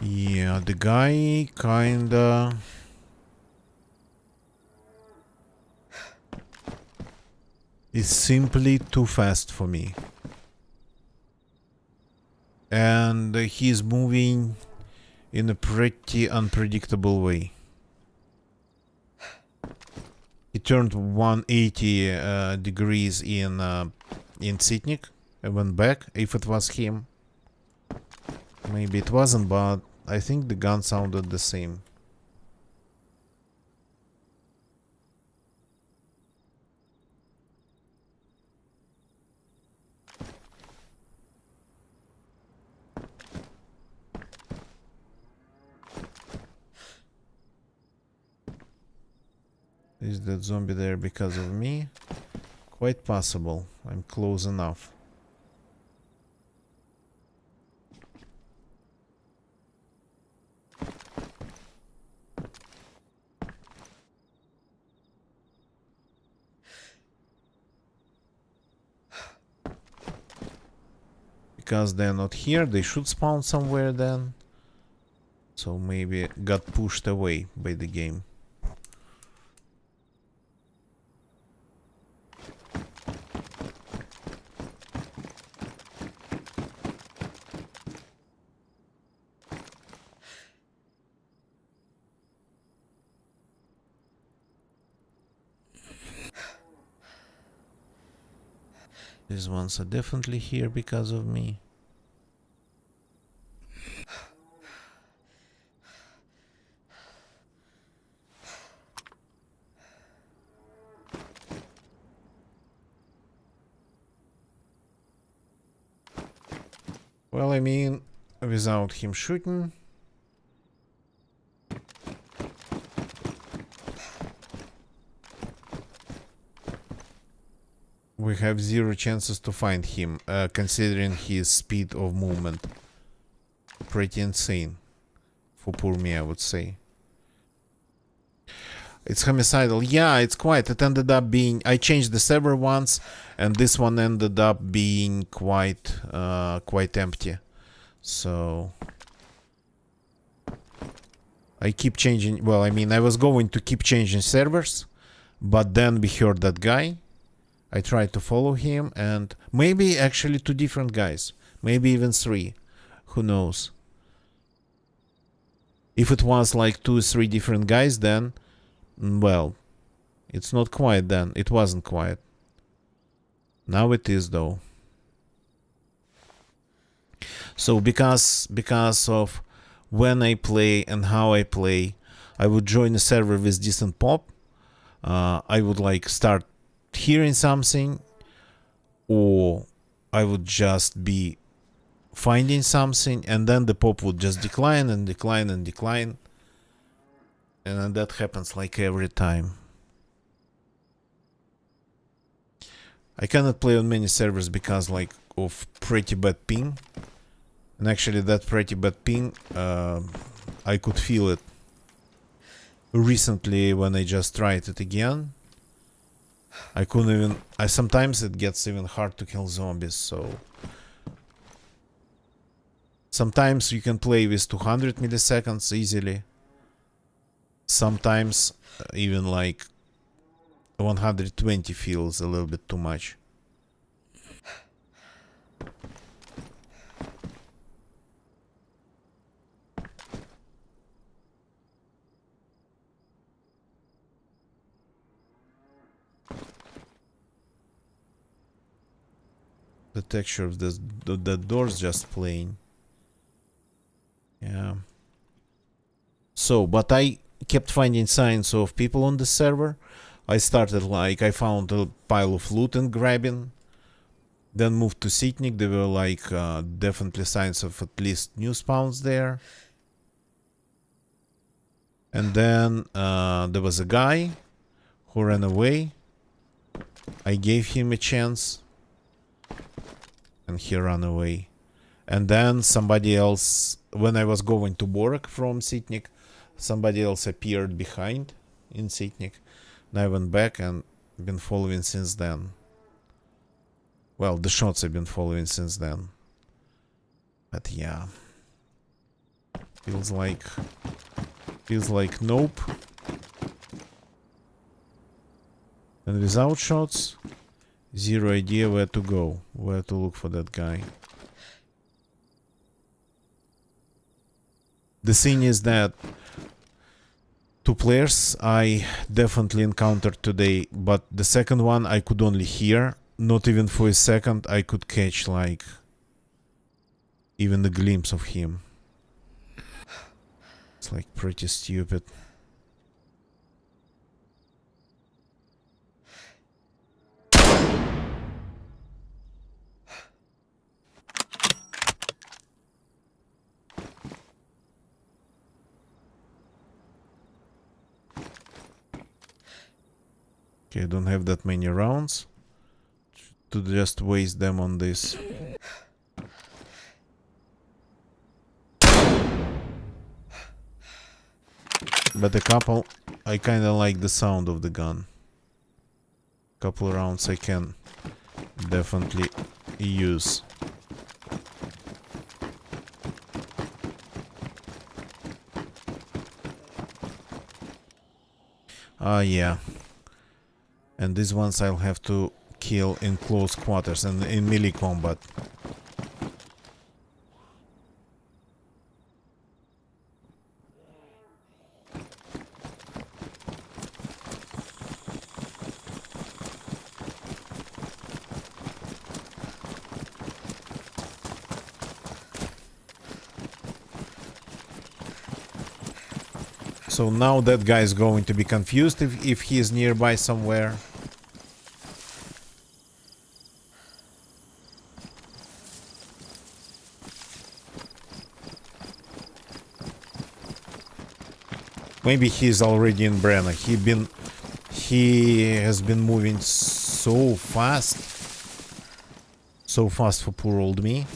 Yeah, the guy kinda is simply too fast for me. And he's moving in a pretty unpredictable way. He turned 180 degrees in Sitnik and went back, if it was him. Maybe it wasn't, but I think the gun sounded the same. Is that zombie there because of me? Quite possible. I'm close enough. Because they're not here, they should spawn somewhere then. So maybe got pushed away by the game. These ones are definitely here because of me. Well, I mean, without him shooting. We have zero chances to find him, considering his speed of movement. Pretty insane. For poor me, I would say. It's homicidal. Yeah, it's quite. It ended up being... I changed the server once, and this one ended up being quite empty. So... I keep changing. Well, I mean, I was going to keep changing servers, but then we heard that guy. I tried to follow him, and maybe actually 2 different guys, maybe even 3. Who knows? If it was like 2 or 3 different guys, then, well, it's not quiet then. It wasn't quiet. Now it is, though. So because of when I play and how I play, I would join a server with decent pop. I would like start hearing something, or I would just be finding something, and then the pop would just decline and decline and decline, and then that happens like every time. I cannot play on many servers because like of pretty bad ping. And actually that pretty bad ping, I could feel it recently when I just tried it again. I couldn't even... sometimes it gets even hard to kill zombies, so... Sometimes you can play with 200 milliseconds easily. Sometimes even like 120 feels a little bit too much. The texture of the door's just plain. Yeah. So, but I kept finding signs of people on the server. I started like, I found a pile of loot and grabbing. Then moved to Sitnik. There were like definitely signs of at least new spawns there. And then there was a guy who ran away. I gave him a chance. And he ran away. And then somebody else, when I was going to Borek from Sitnik, somebody else appeared behind in Sitnik. And I went back and been following since then. Well, the shots have been following since then. But yeah. Feels like nope. And without shots, zero idea where to go, where to look for that guy. The thing is that 2 players I definitely encountered today, but the second one I could only hear. Not even for a second I could catch like even a glimpse of him. It's like pretty stupid. Okay, I don't have that many rounds to just waste them on this. But a couple, I kinda like the sound of the gun. Couple rounds I can definitely use. Yeah. And these ones I'll have to kill in close quarters and in melee combat. So now that guy is going to be confused if he is nearby somewhere. Maybe he's already in Brenna. He has been moving so fast. So fast for poor old me.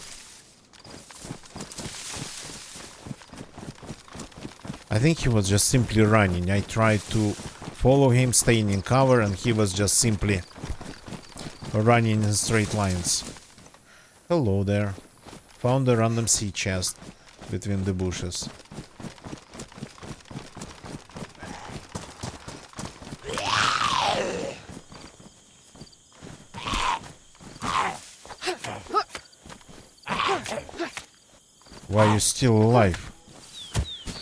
I think he was just simply running. I tried to follow him, staying in cover, and he was just simply running in straight lines. Hello there. Found a random sea chest between the bushes. Why you still alive?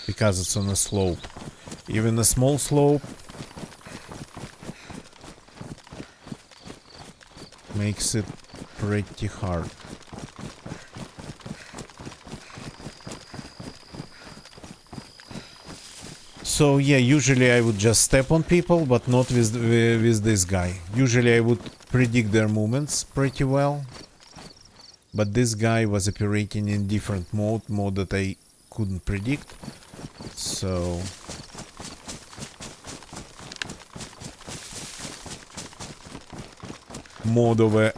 Because it's on a slope. Even a small slope makes it pretty hard. So yeah, usually I would just step on people, but not with this guy. Usually I would predict their movements pretty well. But this guy was operating in different mode that I couldn't predict. So mode of a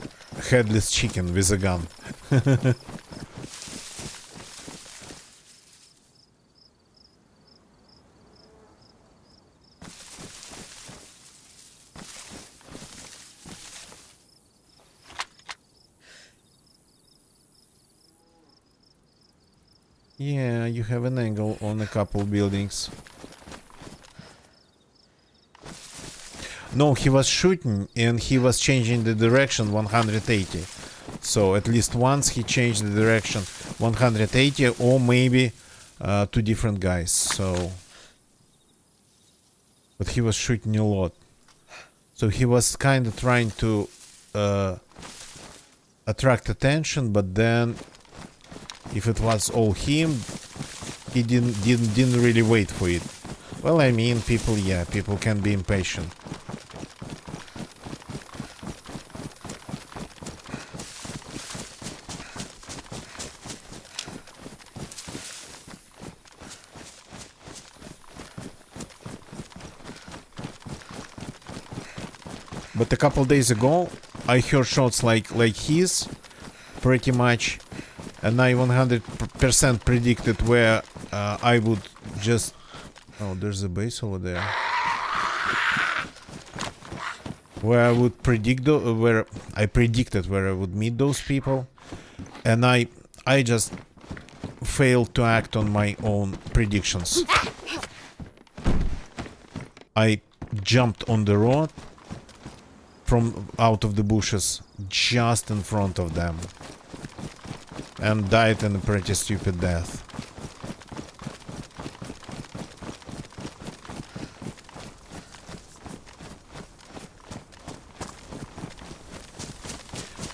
headless chicken with a gun. Yeah, you have an angle on a couple buildings. No, he was shooting and he was changing the direction 180. So at least once he changed the direction 180, or maybe two different guys. So, but he was shooting a lot. So he was kind of trying to attract attention, but then if it was all him, he didn't really wait for it. Well, I mean, people can be impatient. But a couple days ago, I heard shots like his, pretty much, and I 100% predicted where I would just... Oh, there's a base over there. Where I would predict, where I predicted where I would meet those people, and I just failed to act on my own predictions. I jumped on the road from out of the bushes just in front of them and died in a pretty stupid death.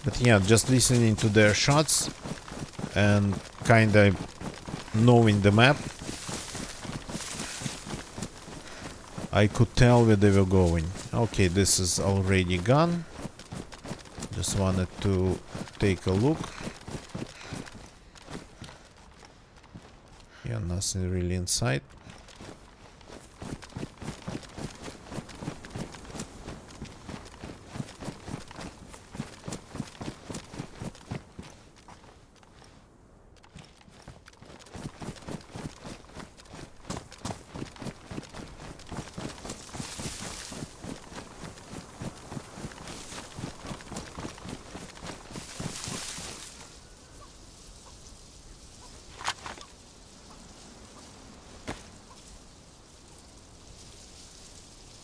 But yeah, just listening to their shots and kinda knowing the map, I could tell where they were going. Okay, this is already gone. Just wanted to take a look. Yeah, nothing really inside.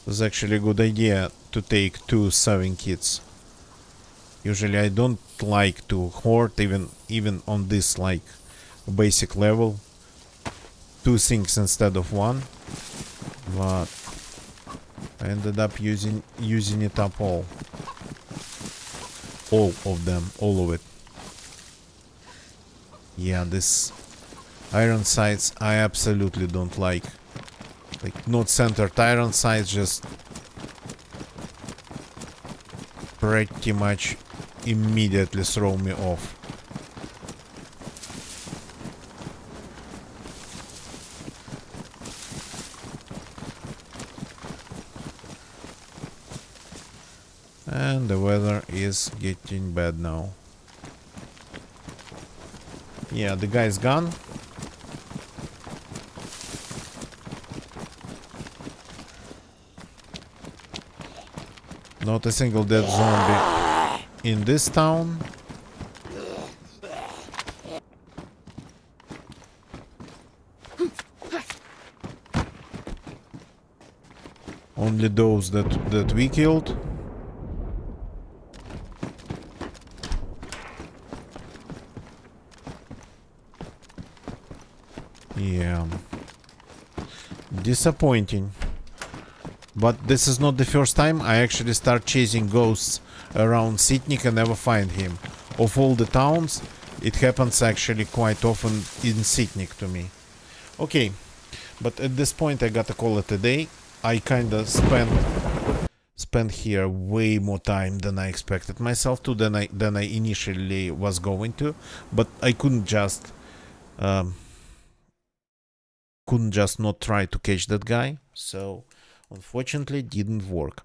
It's actually a good idea to take 2 serving kits. Usually I don't like to hoard even on this like basic level 2 things instead of 1, but I ended up using it up all of them, all of it. Yeah, this iron sights I absolutely don't like. Like, not centered iron sights, just pretty much immediately throw me off. And the weather is getting bad now. Yeah, the guy's gone. Not a single dead zombie in this town. Only those that we killed. Yeah. Disappointing. But this is not the first time I actually start chasing ghosts around Sitnik and never find him. Of all the towns, it happens actually quite often in Sitnik to me. Okay, but at this point I gotta call it a day. I kinda spent here way more time than I expected myself to, than I initially was going to, but I couldn't just not try to catch that guy, so unfortunately didn't work.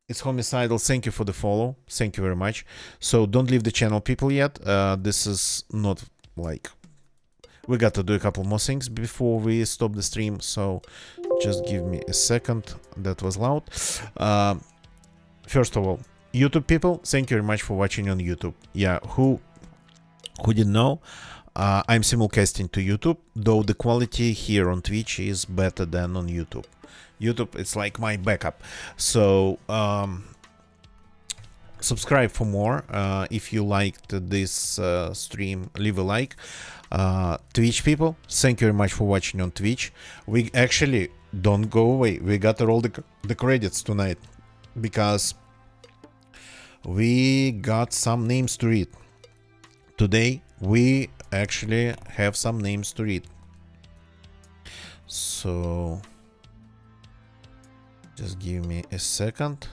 It's homicidal. Thank you for the follow. Thank you very much. So don't leave the channel, people, yet. This is not like we got to do a couple more things before we stop the stream, so just give me a second. That was loud. First of all, YouTube people, thank you very much for watching on YouTube. Yeah, who didn't know, I'm simulcasting to YouTube, though the quality here on Twitch is better than on YouTube. YouTube, it's like my backup. So subscribe for more. If you liked this stream, leave a like. Twitch people, thank you very much for watching on Twitch. We actually don't go away. We got all the credits tonight because we got some names to read. Today we actually have some names to read. So just give me a second.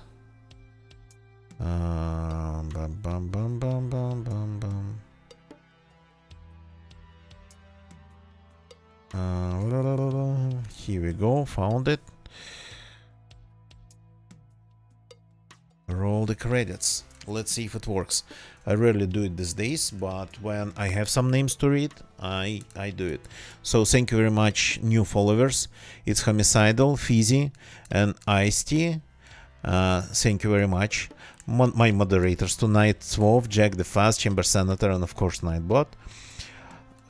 Bum, bum, bum, bum, bum, bum, bum. Here we go, found it. Roll the credits. Let's see if it works. I rarely do it these days, but when I have some names to read, I do it. So thank you very much, new followers. It's Homicidal, Fizzy, and Ice-T. Thank you very much. My moderators tonight, Swov, Jack the Fast, Chamber Senator, and of course Nightbot.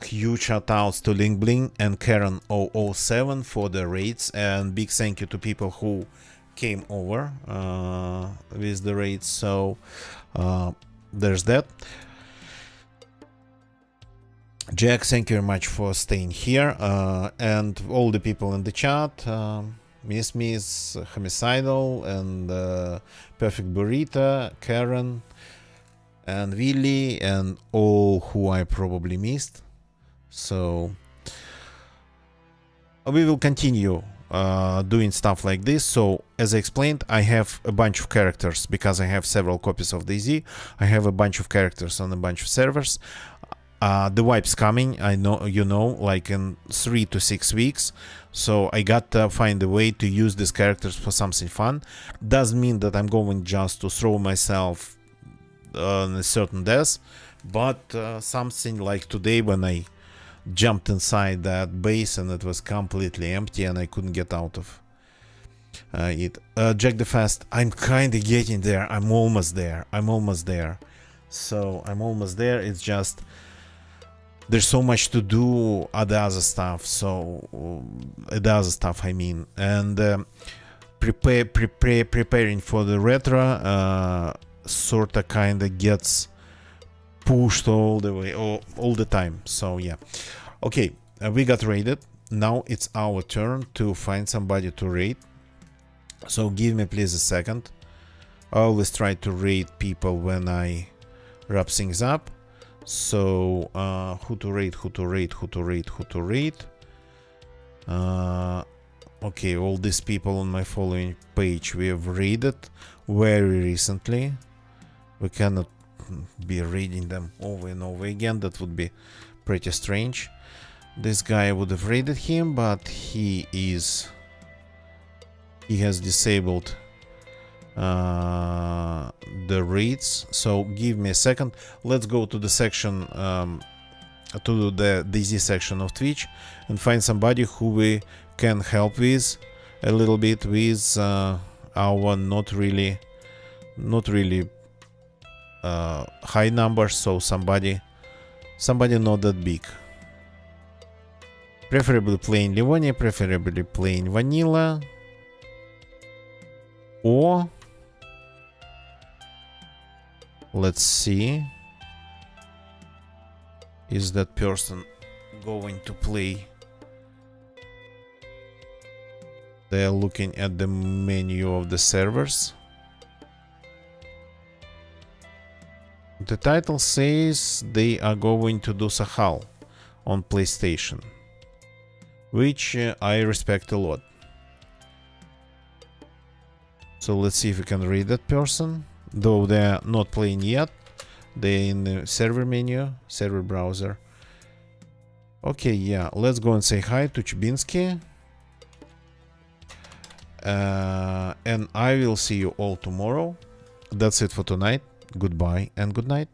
Huge shout outs to Link Bling and Karen 007 for the raids, and big thank you to people who came over with the raids. So there's that. Jack, thank you very much for staying here, and all the people in the chat, Miss Homicidal, and Perfect Burrito, Karen, and Willy, and all who I probably missed. So we will continue doing stuff like this. So as I explained, I have a bunch of characters because I have several copies of DayZ. I have a bunch of characters on a bunch of servers. The wipe's coming, I know, you know, like in 3 to 6 weeks. So I gotta find a way to use these characters for something fun. Doesn't mean that I'm going just to throw myself on a certain death, but something like today when I jumped inside that base and it was completely empty and I couldn't get out of it. Jack the Fast, I'm kind of getting there. I'm almost there. So I'm almost there. It's just there's so much to do at the other stuff. So the other stuff, I mean, and preparing for the retro sort of kind of gets pushed all the way, all the time. So yeah, okay, we got raided. Now it's our turn to find somebody to raid. So give me please a second. I always try to raid people when I wrap things up. So who to raid? Okay, all these people on my following page we have raided very recently. We cannot be reading them over and over again. That would be pretty strange. This guy would have raided him, but he has disabled the raids. So give me a second. Let's go to the section, to the DayZ section of Twitch, and find somebody who we can help with a little bit with our not really high numbers. So somebody not that big, preferably plain Livonia, preferably plain vanilla, or let's see, is that person going to play. They are looking at the menu of the servers. The title says they are going to do Sahal on PlayStation, which I respect a lot. So let's see if we can read that person. Though they're not playing yet, they're in the server menu, server browser. Okay, yeah, let's go and say hi to Chubinsky. And I will see you all tomorrow. That's it for tonight. Goodbye and good night.